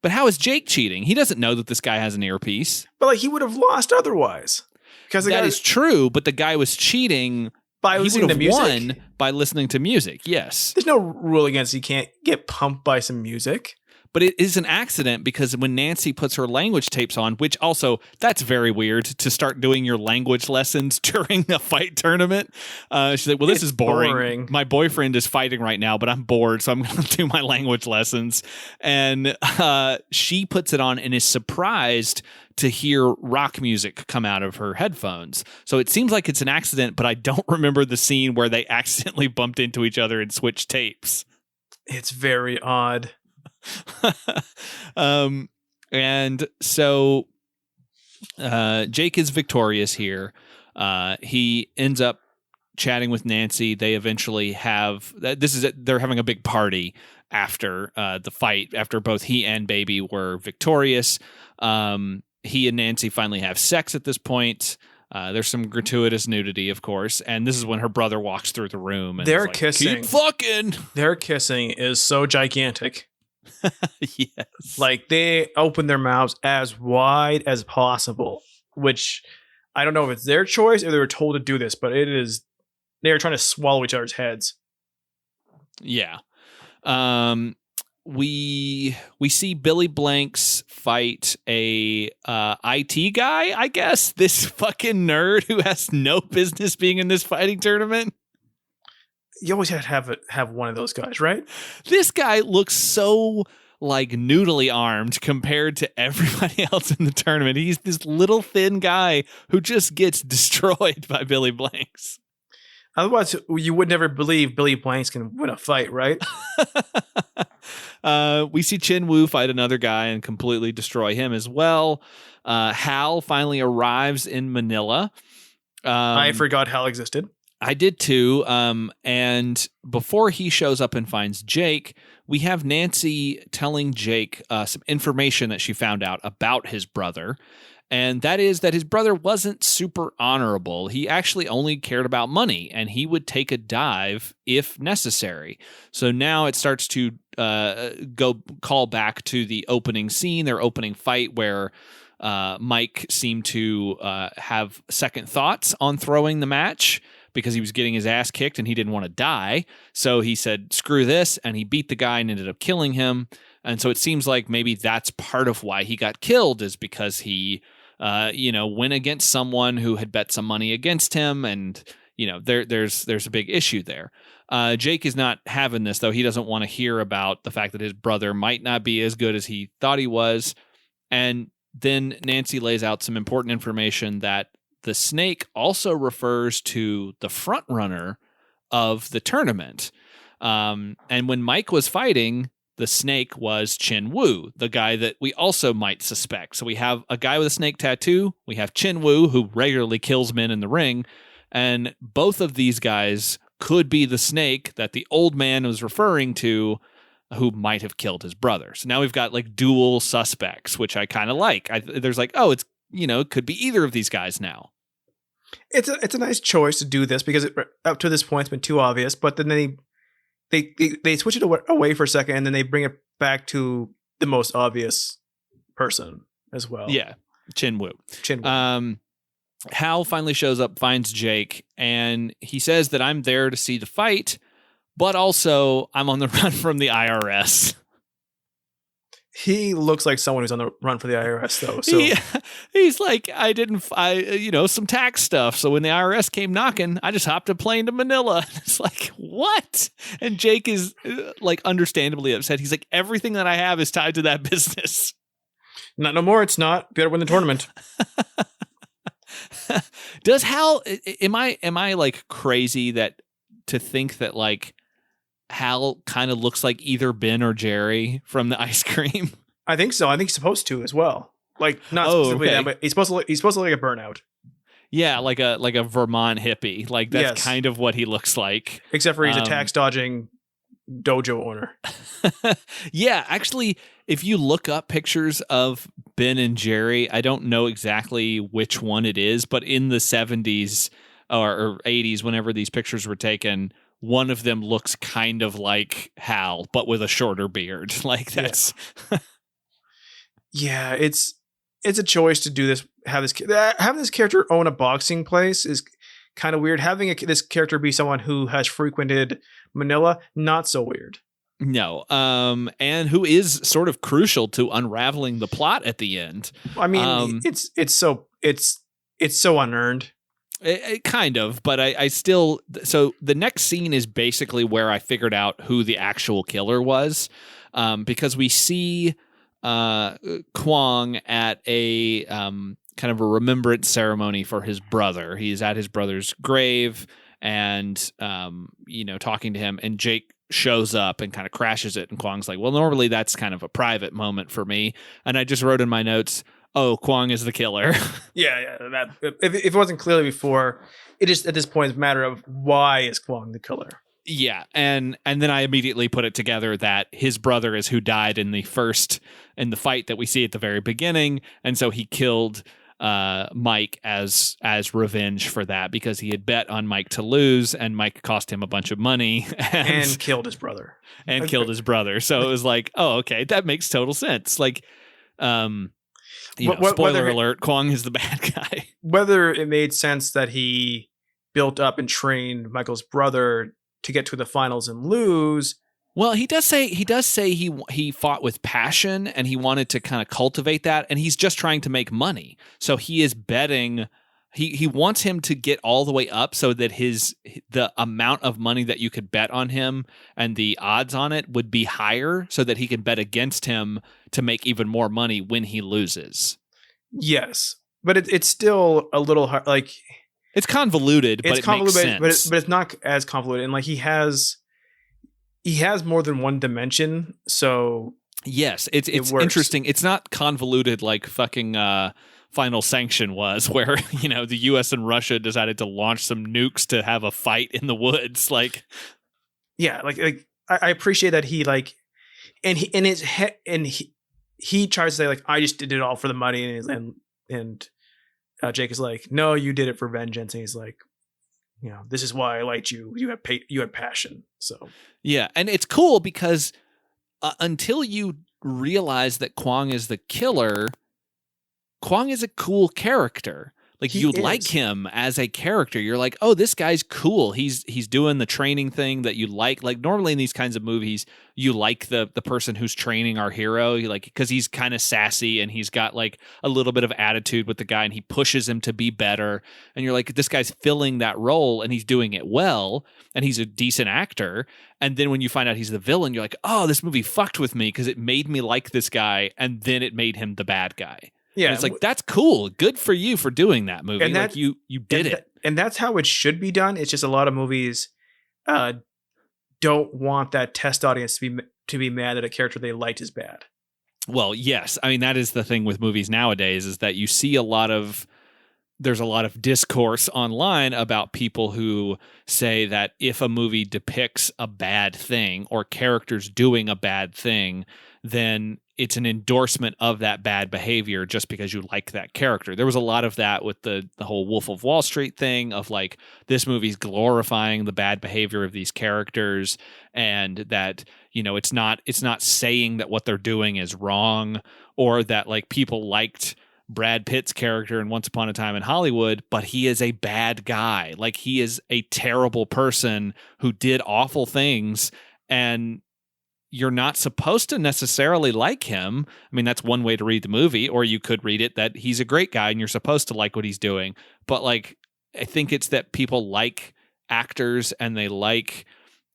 But how is Jake cheating? He doesn't know that this guy has an earpiece. But like he would have lost otherwise. Because that is true, but the guy was cheating by listening to music. Won by listening to music, yes. There's no rule against you can't get pumped by some music. But it is an accident because when Nancy puts her language tapes on, which also, that's very weird to start doing your language lessons during a fight tournament. She's like, well, this is boring. My boyfriend is fighting right now, but I'm bored, so I'm going to do my language lessons. And she puts it on and is surprised to hear rock music come out of her headphones. So it seems like it's an accident, but I don't remember the scene where they accidentally bumped into each other and switched tapes. It's very odd. And so Jake is victorious here. He ends up chatting with Nancy. They eventually have they're having a big party after the fight, after both he and Baby were victorious. He and Nancy finally have sex at this point. There's some gratuitous nudity, of course, and this is when her brother walks through the room and they're kissing. Keep fucking. Their kissing is so gigantic. Yes. Like they open their mouths as wide as possible, which I don't know if it's their choice or they were told to do this, but they're trying to swallow each other's heads. Yeah. We see Billy Blanks fight a IT guy, I guess. This fucking nerd who has no business being in this fighting tournament. You always have to have one of those guys, right? This guy looks so like noodly armed compared to everybody else in the tournament. He's this little thin guy who just gets destroyed by Billy Blanks. Otherwise, you would never believe Billy Blanks can win a fight, right? We see Chin Woo fight another guy and completely destroy him as well. Hal finally arrives in Manila. I forgot Hal existed. I did too. And before he shows up and finds Jake, we have Nancy telling Jake some information that she found out about his brother. And that is that his brother wasn't super honorable. He actually only cared about money, and he would take a dive if necessary. So now it starts to call back to the opening scene, their opening fight, where Mike seemed to have second thoughts on throwing the match because he was getting his ass kicked and he didn't want to die. So he said, screw this, and he beat the guy and ended up killing him. And so it seems like maybe that's part of why he got killed, is because he went against someone who had bet some money against him, and there's a big issue there. Jake is not having this, though. He doesn't want to hear about the fact that his brother might not be as good as he thought he was. And then Nancy lays out some important information that the snake also refers to the front runner of the tournament. And when Mike was fighting, the snake was Chin Woo, the guy that we also might suspect. So we have a guy with a snake tattoo. We have Chin Woo, who regularly kills men in the ring. And both of these guys could be the snake that the old man was referring to, who might have killed his brother. So now we've got like dual suspects, which I kind of like. There's like, oh, it's, it could be either of these guys now. It's a nice choice to do this because up to this point it's been too obvious, but then they switch it away for a second, and then they bring it back to the most obvious person as well. Yeah, Chin Woo. Hal finally shows up, finds Jake, and he says that I'm there to see the fight, but also I'm on the run from the IRS. He looks like someone who's on the run for the IRS, though. So He's like, some tax stuff. So when the IRS came knocking, I just hopped a plane to Manila. It's like, what? And Jake is like understandably upset. He's like, everything that I have is tied to that business. Not no more. It's not. Better win the tournament. Does Hal? Am I like crazy to think that like Hal kind of looks like either Ben or Jerry from the ice cream? I think so. I think he's supposed to as well. Like not specifically that, but he's supposed to look like a burnout. Yeah, like a Vermont hippie. Like that's kind of what he looks like. Except for he's a tax dodging dojo owner. Yeah, actually, if you look up pictures of Ben and Jerry, I don't know exactly which one it is, but in the 70s or 80s, whenever these pictures were taken, one of them looks kind of like Hal, but with a shorter beard. Like that's yeah, it's a choice to do this. Having this character own a boxing place is kind of weird. Having this character be someone who has frequented Manila, not so weird. No, and who is sort of crucial to unraveling the plot at the end. I mean, it's so unearned. It kind of, but I still. So the next scene is basically where I figured out who the actual killer was, because we see Kwong at a kind of a remembrance ceremony for his brother. He's at his brother's grave and talking to him, and Jake shows up and kind of crashes it, and Kwong's like, well, normally that's kind of a private moment for me, and I just wrote in my notes, oh, Kwong is the killer. Yeah. That if it wasn't clearly before, it is at this point is a matter of why is Kwong the killer. Yeah, and then I immediately put it together that his brother is who died in the fight that we see at the very beginning, and so he killed Mike as revenge for that, because he had bet on Mike to lose, and Mike cost him a bunch of money and killed his brother. So it was like, oh, okay, that makes total sense. Like, spoiler alert, Kwong is the bad guy. Whether it made sense that he built up and trained Michael's brother to get to the finals and lose. Well, he does say he fought with passion, and he wanted to kind of cultivate that, and he's just trying to make money. So he is betting. He wants him to get all the way up so that the amount of money that you could bet on him and the odds on it would be higher, so that he can bet against him to make even more money when he loses. Yes, but it's still a little hard. Like, it's convoluted, but it makes sense. But it's not as convoluted, and like he has more than one dimension. So yes, it's interesting. It's not convoluted like fucking Final Sanction was, where the U.S. and Russia decided to launch some nukes to have a fight in the woods. Like, yeah, like I appreciate that he like, and he tries to say like, I just did it all for the money, and Jake is like, no, you did it for vengeance, and he's like, this is why I liked you. You had passion. So yeah, and it's cool because until you realize that Kwong is the killer, Kwong is a cool character. Like, you like him as a character. You're like, oh, this guy's cool. He's doing the training thing that you like. Like, normally in these kinds of movies, you like the person who's training our hero. You like, because he's kind of sassy and he's got like a little bit of attitude with the guy, and he pushes him to be better. And you're like, this guy's filling that role and he's doing it well, and he's a decent actor. And then when you find out he's the villain, you're like, oh, this movie fucked with me because it made me like this guy, and then it made him the bad guy. Yeah, and it's like, that's cool. Good for you for doing that movie. And like, you did it. And that's how it should be done. It's just a lot of movies don't want that test audience to be mad that a character they liked is bad. Well, yes. I mean, that is the thing with movies nowadays, is that you see there's a lot of discourse online about people who say that if a movie depicts a bad thing or characters doing a bad thing, then it's an endorsement of that bad behavior just because you like that character. There was a lot of that with the whole Wolf of Wall Street thing of like, this movie's glorifying the bad behavior of these characters, and that, it's not saying that what they're doing is wrong, or that like people liked Brad Pitt's character in Once Upon a Time in Hollywood, but he is a bad guy. Like, he is a terrible person who did awful things, and you're not supposed to necessarily like him. I mean, that's one way to read the movie, or you could read it that he's a great guy and you're supposed to like what he's doing. But like, I think it's that people like actors and they like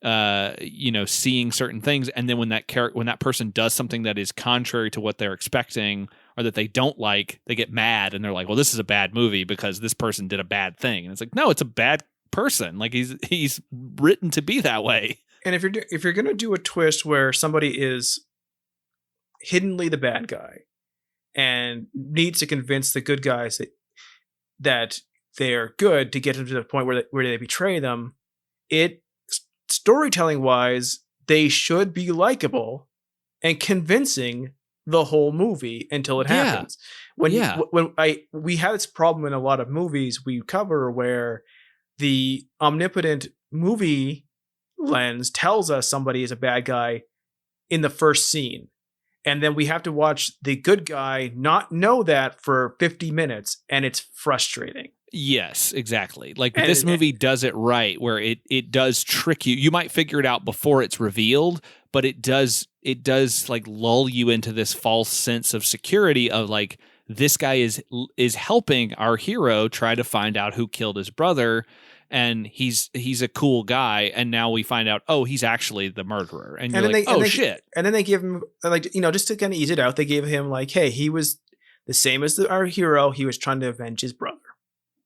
seeing certain things, and then when that person does something that is contrary to what they're expecting or that they don't like, they get mad and they're like, well, this is a bad movie because this person did a bad thing. And it's like, no, it's a bad person. Like he's written to be that way. And if you're going to do a twist where somebody is hiddenly the bad guy and needs to convince the good guys that they're good to get them to the point where they betray them, storytelling wise, they should be likable and convincing the whole movie until it happens. We have this problem in a lot of movies we cover where the omnipotent movie lens tells us somebody is a bad guy in the first scene. And then we have to watch the good guy not know that for 50 minutes, and it's frustrating. Yes, exactly. Like this movie does it right, where it does trick you. You might figure it out before it's revealed, but it does like lull you into this false sense of security of like, this guy is helping our hero try to find out who killed his brother, and he's a cool guy, and now we find out, oh, he's actually the murderer, and you're like, shit. And then they give him, like, just to kind of ease it out, they gave him like, hey, he was the same as our hero. He was trying to avenge his brother.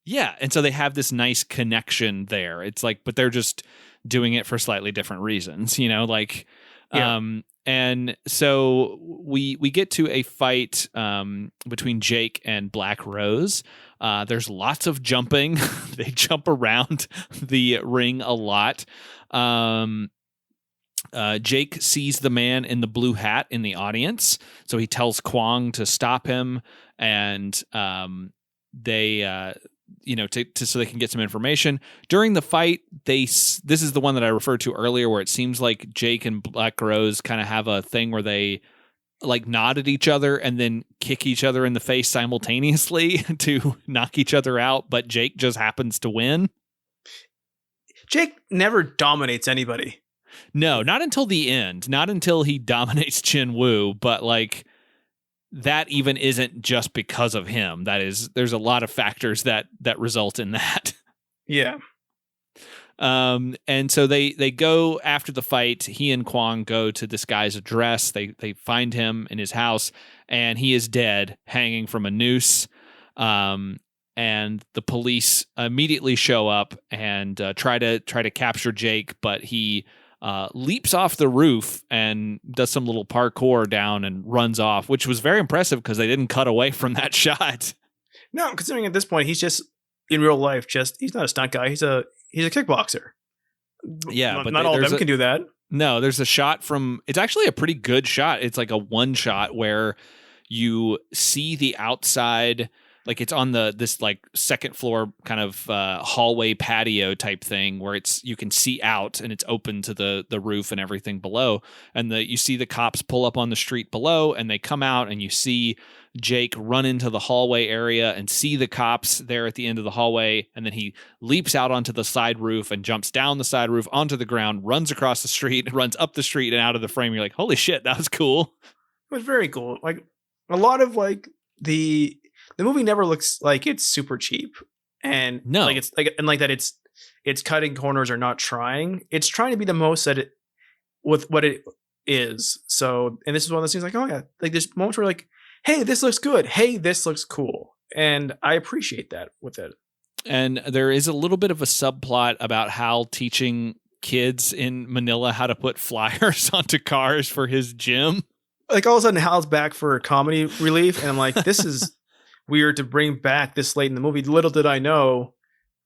Yeah, and so they have this nice connection there. It's like, but they're just doing it for slightly different reasons, like. Yeah. And so we get to a fight between Jake and Black Rose. There's lots of jumping. They jump around the ring a lot. Jake sees the man in the blue hat in the audience, so he tells Kwong to stop him, and they so they can get some information. During the fight, this is the one that I referred to earlier, where it seems like Jake and Black Rose kind of have a thing where they like nod at each other and then kick each other in the face simultaneously to knock each other out, but Jake just happens to win. Jake never dominates anybody. No, not until the end. Not until he dominates Chin Woo, but like that even isn't just because of him. There's a lot of factors that result in that. Yeah. And so they go after the fight. He and Kwong go to this guy's address. They find him in his house, and he is dead, hanging from a noose. And the police immediately show up and try to capture Jake, but he leaps off the roof and does some little parkour down and runs off, which was very impressive because they didn't cut away from that shot. No, considering at this point he's just in real life, he's not a stunt guy. He's a kickboxer. Yeah, but not all of them can do that. No, there's a shot it's actually a pretty good shot. It's like a one shot where you see the outside. Like it's on this like second floor kind of hallway patio type thing where you can see out and it's open to the roof and everything below. And you see the cops pull up on the street below, and they come out, and you see Jake run into the hallway area and see the cops there at the end of the hallway. And then he leaps out onto the side roof and jumps down the side roof onto the ground, runs across the street, runs up the street and out of the frame. You're like, holy shit, that was cool. It was very cool. Like a lot of like the movie never looks like it's super cheap, and no, like it's like, and like that it's cutting corners or not trying. It's trying to be the most that it with what it is. So, and this is one of those things like, oh yeah, like there's moments where like, hey, this looks good. Hey, this looks cool. And I appreciate that with it. And there is a little bit of a subplot about Hal teaching kids in Manila how to put flyers onto cars for his gym. Like all of a sudden Hal's back for comedy relief. And I'm like, this is weird to bring back this late in the movie. Little did I know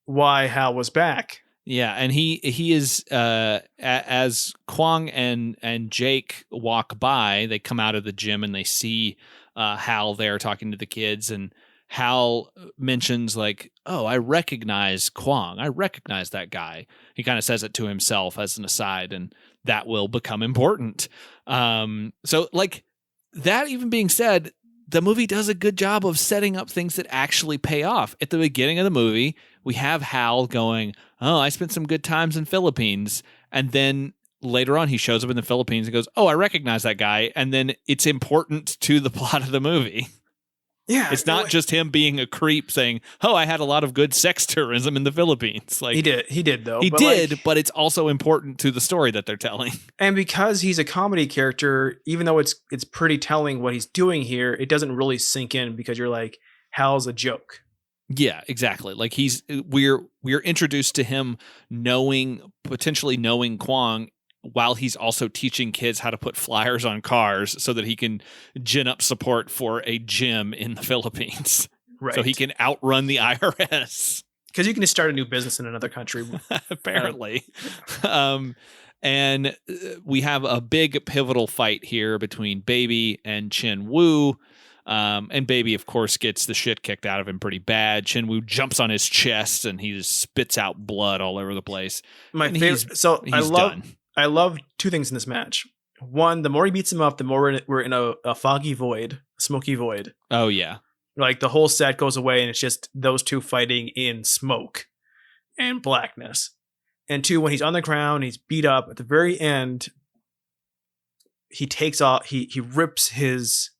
why Hal was back. Yeah, and he is as Kwong and Jake walk by, they come out of the gym and they see Hal there talking to the kids, and Hal mentions like, "Oh, I recognize Kwong. I recognize that guy." He kind of says it to himself as an aside, and that will become important. So like that even being said, the movie does a good job of setting up things that actually pay off. At the beginning of the movie, we have Hal going, "Oh, I spent some good times in Philippines." And then later on he shows up in the Philippines and goes, "Oh, I recognize that guy," and then it's important to the plot of the movie. Yeah, it's not just him being a creep saying, "Oh, I had a lot of good sex tourism in the Philippines." Like he did though. He did, but it's also important to the story that they're telling. And because he's a comedy character, even though it's pretty telling what he's doing here, it doesn't really sink in because you're like, Hal's a joke. Yeah, exactly. Like we're introduced to him potentially knowing Kwong while he's also teaching kids how to put flyers on cars so that he can gin up support for a gym in the Philippines. Right. So he can outrun the IRS. Because you can just start a new business in another country. Apparently. And we have a big pivotal fight here between Baby and Chin Woo. And Baby, of course, gets the shit kicked out of him pretty bad. Chin Woo jumps on his chest and he just spits out blood all over the place. My favorite. So I love two things in this match. One, the more he beats him up, the more we're in a foggy void, a smoky void. Oh, yeah. Like the whole set goes away and it's just those two fighting in smoke and blackness. And two, when he's on the ground, he's beat up at the very end, he takes off, he rips his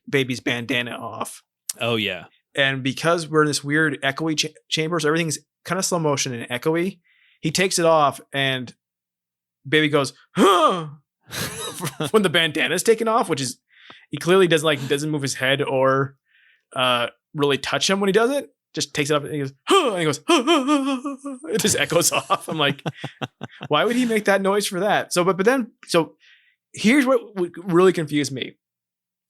Baby's bandana off. Oh, yeah. And because we're in this weird echoey chamber, so everything's kind of slow motion and echoey, he takes it off and Baby goes, huh, when the bandana is taken off, which is, he clearly doesn't move his head or really touch him when he does it. Just takes it up and he goes, huh, and he goes, it just echoes off. I'm like, why would he make that noise for that? So here's what really confused me.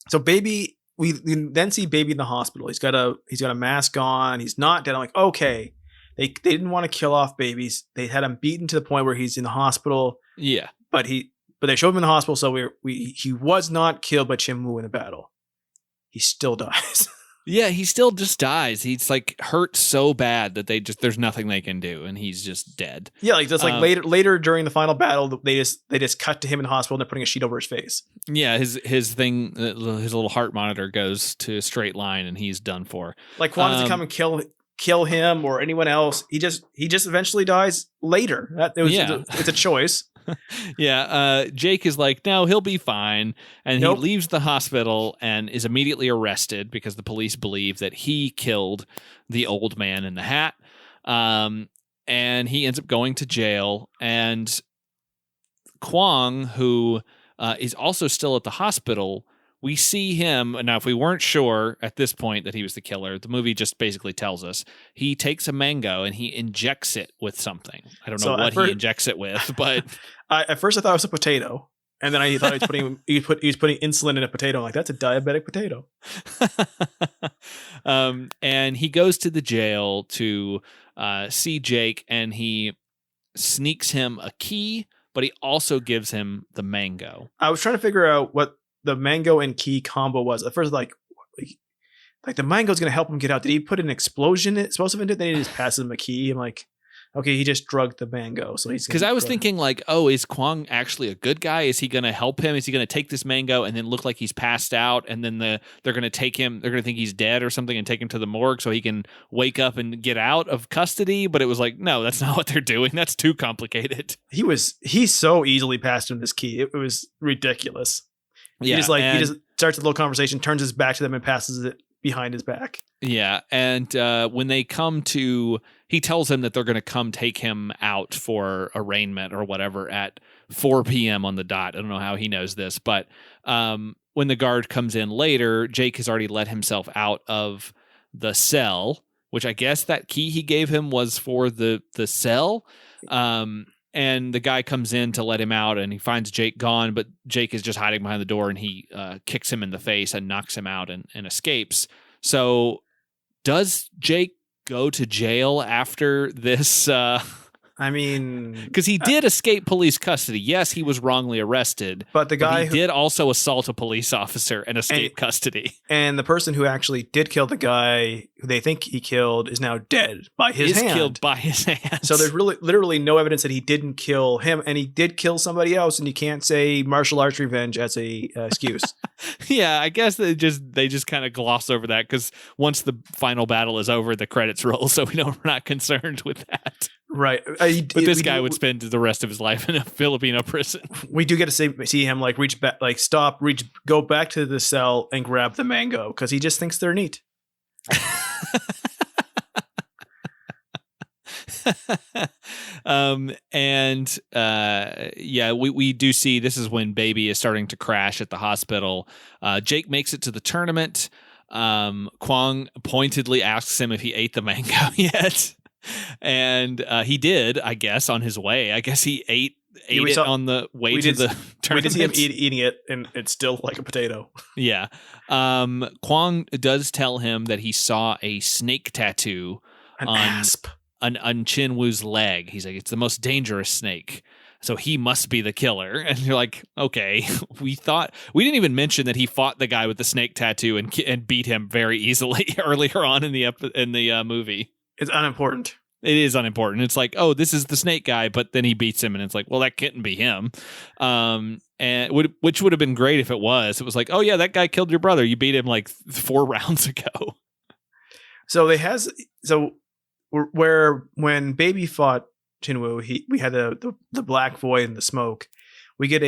So Baby, we then see Baby in the hospital. He's got a mask on. He's not dead. I'm like, okay. They didn't want to kill off Babies. They had him beaten to the point where he's in the hospital. Yeah. But they showed him in the hospital, so he was not killed by Chin Woo in the battle. He still dies. Yeah, he still just dies. He's like hurt so bad that there's nothing they can do, and he's just dead. Yeah, like just like later during the final battle, they just cut to him in the hospital and they're putting a sheet over his face. Yeah, his thing, his little heart monitor goes to a straight line, and he's done for. Like Kwon doesn't come and kill him or anyone else. He just eventually dies later. It's a choice. Yeah, Jake is like, no, he'll be fine, and he leaves the hospital and is immediately arrested because the police believe that he killed the old man in the hat, and he ends up going to jail. And Kwong, who is also still at the hospital, we see him. Now, if we weren't sure at this point that he was the killer, the movie just basically tells us he takes a mango and he injects it with something. I don't know what he injects it with, but at first I thought it was a potato, and then I thought he was putting insulin in a potato. I'm like, that's a diabetic potato. And he goes to the jail to see Jake, and he sneaks him a key, but he also gives him the mango. I was trying to figure out what the mango and key combo was. At first, like the mango's going to help him get out. Did he put an explosive into it? Then he just passes him a key. I'm like, okay, he just drugged the mango. So he's because I was thinking like, oh, is Kwong actually a good guy? Is he going to help him? Is he going to take this mango and then look like he's passed out? And then they're going to take him. They're going to think he's dead or something and take him to the morgue so he can wake up and get out of custody. But it was like, no, that's not what they're doing. That's too complicated. He so easily passed him this key. It was ridiculous. Yeah, he just starts a little conversation, turns his back to them, and passes it behind his back. Yeah, and when they come to, he tells him that they're going to come take him out for arraignment or whatever at 4 p.m. on the dot. I don't know how he knows this, but when the guard comes in later, Jake has already let himself out of the cell, which I guess that key he gave him was for the cell. And the guy comes in to let him out, and he finds Jake gone, but Jake is just hiding behind the door, and he kicks him in the face and knocks him out and escapes. So does Jake go to jail after this? I mean, because he did escape police custody. Yes, he was wrongly arrested, but the guy who did also assault a police officer and escape custody. And the person who actually did kill the guy who they think he killed is now dead by his hand. Killed by his hand. So there's literally no evidence that he didn't kill him, and he did kill somebody else. And you can't say martial arts revenge as a excuse. Yeah, I guess they just kind of gloss over that because once the final battle is over, the credits roll, so we're not concerned with that. Right. But this guy would spend the rest of his life in a Filipino prison. We do get to see him like reach back, like stop, reach, go back to the cell and grab the mango because he just thinks they're neat. We do see this is when Baby is starting to crash at the hospital. Jake makes it to the tournament. Kwong pointedly asks him if he ate the mango yet. And he did, I guess, on his way. I guess he ate it on the way to the tournament. We did see him eating it, and it's still like a potato. Yeah. Kwong does tell him that he saw a snake tattoo on Chin Woo's leg. He's like, it's the most dangerous snake. So he must be the killer. And you're like, okay, we didn't even mention that he fought the guy with the snake tattoo and beat him very easily earlier on in the movie. It's unimportant. It is unimportant. It's like, oh, this is the snake guy, but then he beats him, and it's like, well, that couldn't be him. Which would have been great if it was. It was like, oh yeah, that guy killed your brother. You beat him like 4 rounds ago. When Baby fought Chinwoo, we had the black void and the smoke. We get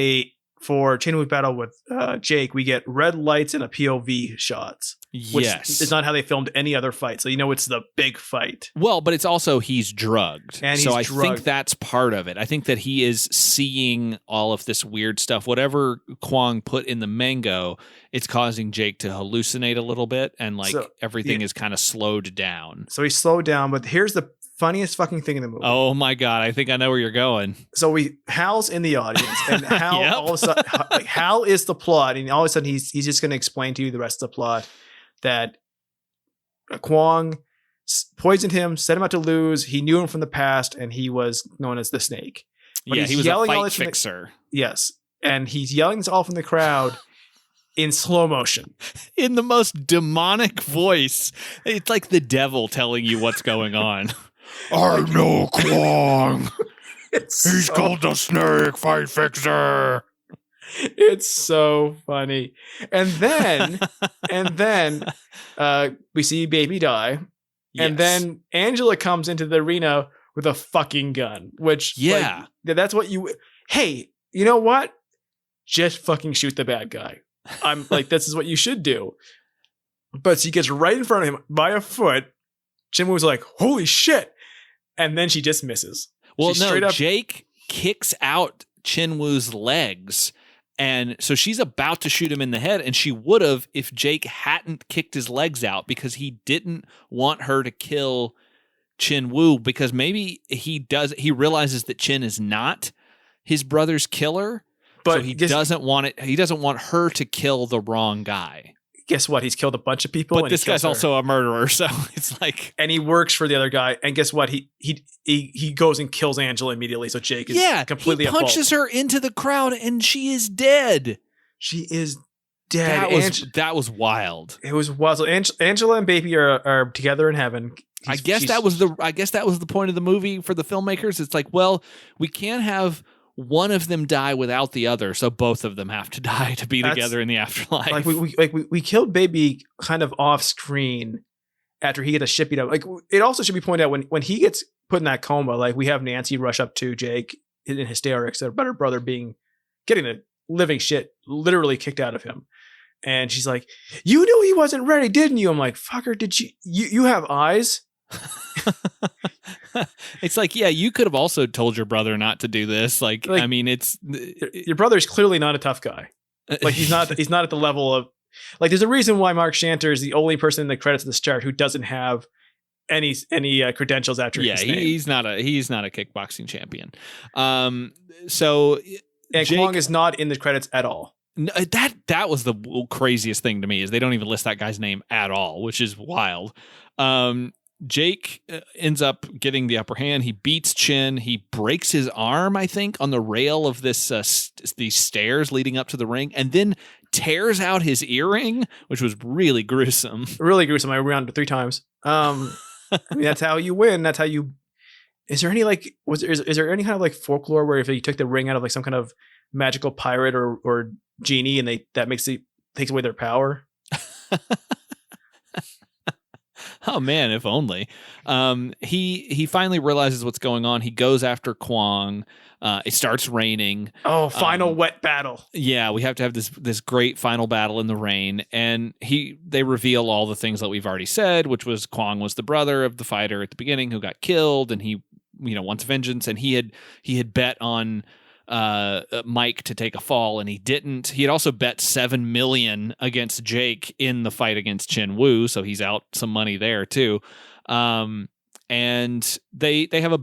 for Chinwoo's battle with Jake, we get red lights and a POV shots. Which is not how they filmed any other fight. So it's the big fight. Well, but it's also he's drugged. And I think that's part of it. I think that he is seeing all of this weird stuff. Whatever Kwong put in the mango, it's causing Jake to hallucinate a little bit. And everything is kind of slowed down. So he's slowed down. But here's the funniest fucking thing in the movie. Oh my God. I think I know where you're going. So Hal's in the audience. And Hal, all of a sudden, Hal is the plot. And all of a sudden, he's just going to explain to you the rest of the plot. That Kwong poisoned him, set him out to lose. He knew him from the past, and he was known as the Snake. But he was a fight fixer. Yes, and he's yelling this all from the crowd in slow motion. In the most demonic voice. It's like the devil telling you what's going on. I know Kwong. He's called the Snake Fight Fixer. It's so funny. And then we see Baby die. Yes. And then Angela comes into the arena with a fucking gun, which that's what hey, you know what? Just fucking shoot the bad guy. I'm like, this is what you should do. But she gets right in front of him by a foot. Jim was like, holy shit. And then she just misses. Well, Jake kicks out Chin-Woo's legs. And so she's about to shoot him in the head, and she would have if Jake hadn't kicked his legs out because he didn't want her to kill Chin-Woo because maybe he realizes that Chin is not his brother's killer, but so he doesn't want her to kill the wrong guy. Guess what? He's killed a bunch of people. But this guy's also a murderer, so it's like... And he works for the other guy, and guess what? He goes and kills Angela immediately, so Jake is completely at fault. He punches her into the crowd, and she is dead. She is dead. That was wild. It was wild. So Angela and Baby are together in heaven. I guess that was the point of the movie for the filmmakers. It's like, well, we can't have one of them die without the other, so both of them have to die to be together in the afterlife. We killed Baby kind of off screen after he gets shit beat up. Like, it also should be pointed out when he gets put in that coma, like we have Nancy rush up to Jake in hysterics about her brother getting the living shit literally kicked out of him. And she's like, you knew he wasn't ready, didn't you? I'm like, fucker, did you have eyes? It's like, yeah, you could have also told your brother not to do this. Like I mean, it's your brother's clearly not a tough guy. Like he's not at the level of like. There's a reason why Mark Shanter is the only person in the credits of this chart who doesn't have any credentials after his name. He's not a kickboxing champion. And Kwong is not in the credits at all. That was the craziest thing to me is they don't even list that guy's name at all, which is wild. Jake ends up getting the upper hand. He beats Chin. He breaks his arm, I think, on the rail of these stairs leading up to the ring, and then tears out his earring, which was really gruesome. Really gruesome. I rewound it 3 times. I mean, that's how you win. That's how you. Is there any is there any kind of like folklore where if you took the ring out of like some kind of magical pirate or genie and that takes away their power? Oh man, if only. He finally realizes what's going on. He goes after Kwong. It starts raining. Oh, final wet battle. Yeah, we have to have this great final battle in the rain, and they reveal all the things that we've already said, which was Kwong was the brother of the fighter at the beginning who got killed, and he wants vengeance, and he had bet on Mike to take a fall, and he didn't. He had also bet $7 million against Jake in the fight against Chen Wu, so he's out some money there too. And they have a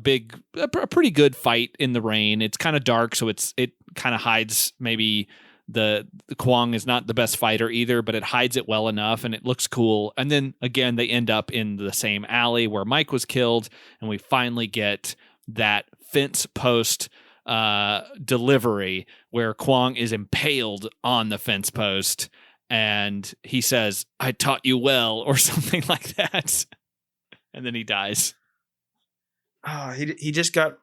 pretty good fight in the rain. It's kind of dark, so it kind of hides maybe the Kwong is not the best fighter either, but it hides it well enough, and it looks cool. And then again, they end up in the same alley where Mike was killed, and we finally get that fence post delivery where Kwong is impaled on the fence post, and he says, "I taught you well," or something like that, and then he dies. Oh, he just got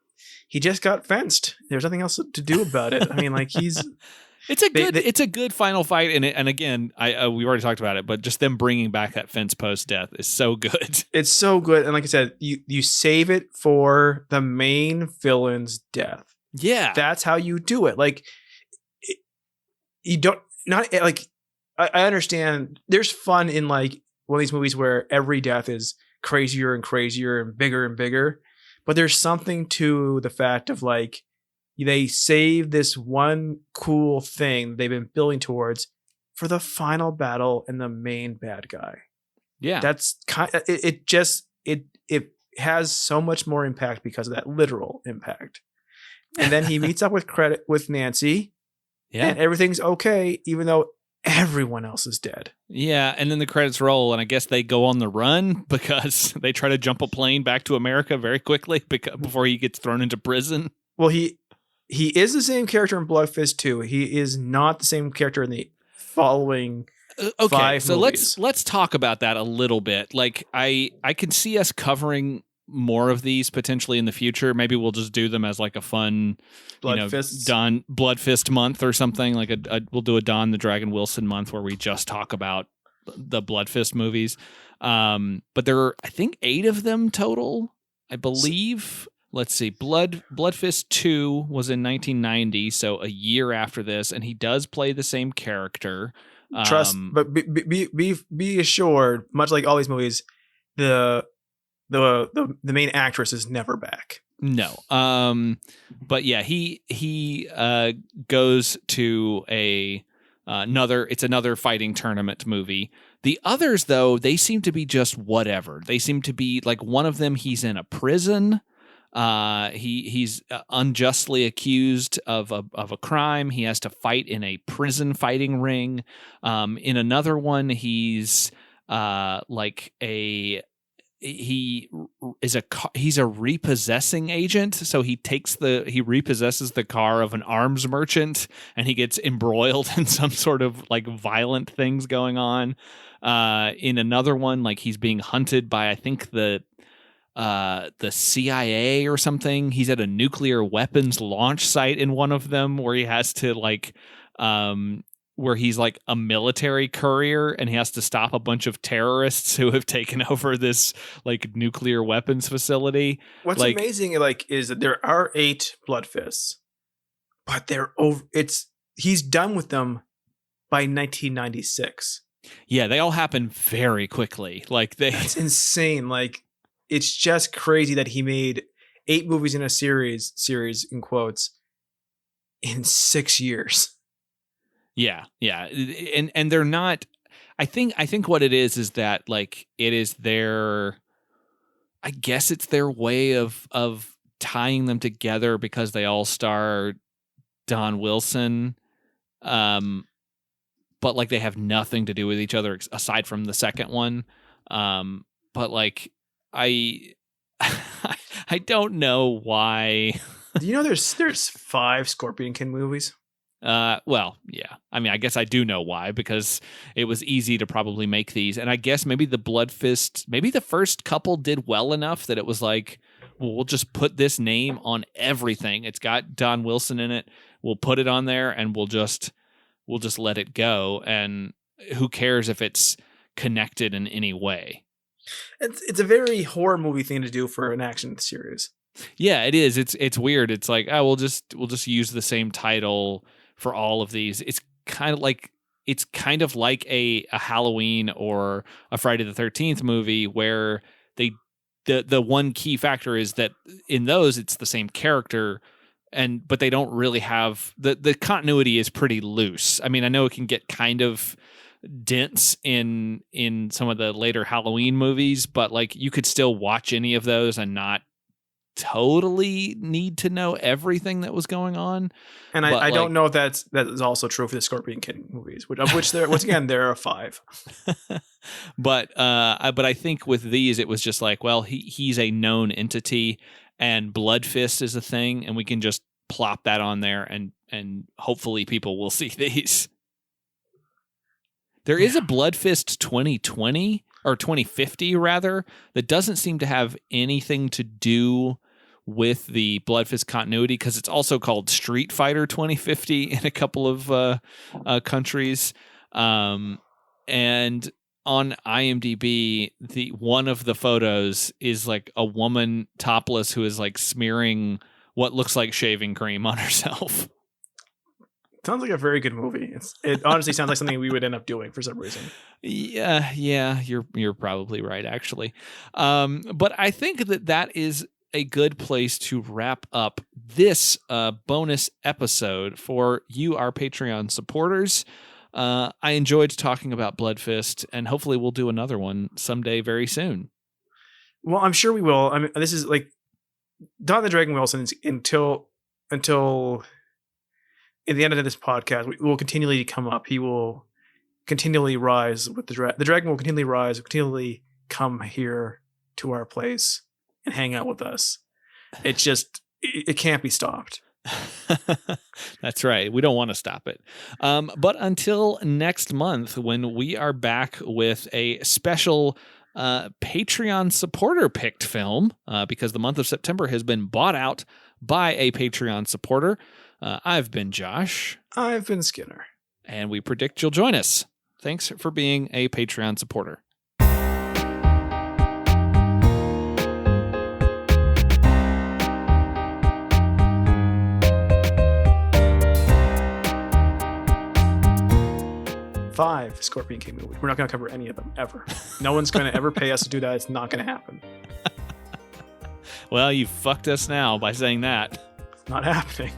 fenced. There's nothing else to do about it. I mean, like it's a good final fight, and again, we already talked about it, but just them bringing back that fence post death is so good. It's so good, and like I said, you save it for the main villain's death. Yeah, that's how you do it. Like you don't not like I understand. There's fun in like one of these movies where every death is crazier and crazier and bigger, but there's something to the fact of like they save this one cool thing they've been building towards for the final battle and the main bad guy. Yeah, that's it has so much more impact because of that literal impact. And then he meets up with Nancy, and everything's okay, even though everyone else is dead. Yeah, and then the credits roll, and I guess they go on the run because they try to jump a plane back to America very quickly before he gets thrown into prison. Well, he is the same character in Bloodfist 2. He is not the same character in the following five movies. let's talk about that a little bit. Like I can see us covering more of these potentially in the future. Maybe we'll just do them as like a fun Bloodfist month or something. Like we'll do a Don the Dragon Wilson month where we just talk about the Bloodfist movies. But there are, I think, 8 of them total, I believe. Let's see. Bloodfist 2 was in 1990, so a year after this, and he does play the same character. But be assured, much like all these movies, the main actress is never back. No. But yeah, he goes to another fighting tournament movie. The others, though, they seem to be just whatever. They seem to be like one of them. He's in a prison. He's unjustly accused of a crime. He has to fight in a prison fighting ring. In another one, he's he's a repossessing agent, so he repossesses the car of an arms merchant, and he gets embroiled in some sort of like violent things going on. In another one, like he's being hunted by, I think, the CIA or something. He's at a nuclear weapons launch site in one of them where he has to where he's like a military courier, and he has to stop a bunch of terrorists who have taken over this like nuclear weapons facility. What's amazing is that there are 8 Bloodfists, but he's done with them by 1996. Yeah, they all happen very quickly. That's insane. Like, it's just crazy that he made 8 movies in a series in quotes in 6 years. Yeah. And they're not, I think what it is that like it is their, I guess it's their way of tying them together because they all star Don Wilson. But like they have nothing to do with each other aside from the second one. But like I don't know why. Do you know there's 5 Scorpion King movies? Well, yeah. I mean, I guess I do know why, because it was easy to probably make these. And I guess maybe the Bloodfist, maybe the first couple did well enough that it was like, well, we'll just put this name on everything. It's got Don Wilson in it. We'll put it on there and we'll just let it go. And who cares if it's connected in any way? It's a very horror movie thing to do for an action series. Yeah, it is. It's weird. It's like, oh, we'll just use the same title for all of these. It's kind of like a Halloween or a Friday the 13th movie where the one key factor is that in those it's the same character, but they don't really have the continuity is pretty loose. I mean, I know it can get kind of dense in some of the later Halloween movies, but like you could still watch any of those and not totally need to know everything that was going on. And I don't know if that is also true for the Scorpion King movies, of which there once again there are 5. But I think with these it was just like, well, he's a known entity and Bloodfist is a thing, and we can just plop that on there and hopefully people will see these. There is a Bloodfist 2020 or 2050 rather that doesn't seem to have anything to do with the Bloodfist continuity because it's also called Street Fighter 2050 in a couple of countries. And on IMDb, one of the photos is like a woman topless who is like smearing what looks like shaving cream on herself. Sounds like a very good movie. It honestly sounds like something we would end up doing for some reason. Yeah, you're probably right, actually. But I think that is a good place to wrap up this bonus episode for you, our Patreon supporters. I enjoyed talking about Bloodfist, and hopefully we'll do another one someday very soon. Well, I'm sure we will. I mean, this is like Don the Dragon Wilson until at the end of this podcast, we will continually come up. He will continually rise with the dragon. The dragon will continually rise, continually come here to our place and hang out with us. It can't be stopped. That's right. We don't want to stop it. But until next month, when we are back with a special Patreon supporter picked film, because the month of September has been bought out by a Patreon supporter. I've been Josh. I've been Skinner. And we predict you'll join us. Thanks for being a Patreon supporter. Five Scorpion King movies. We're not going to cover any of them, ever. No one's going to ever pay us to do that. It's not going to happen. Well, you fucked us now by saying that. It's not happening.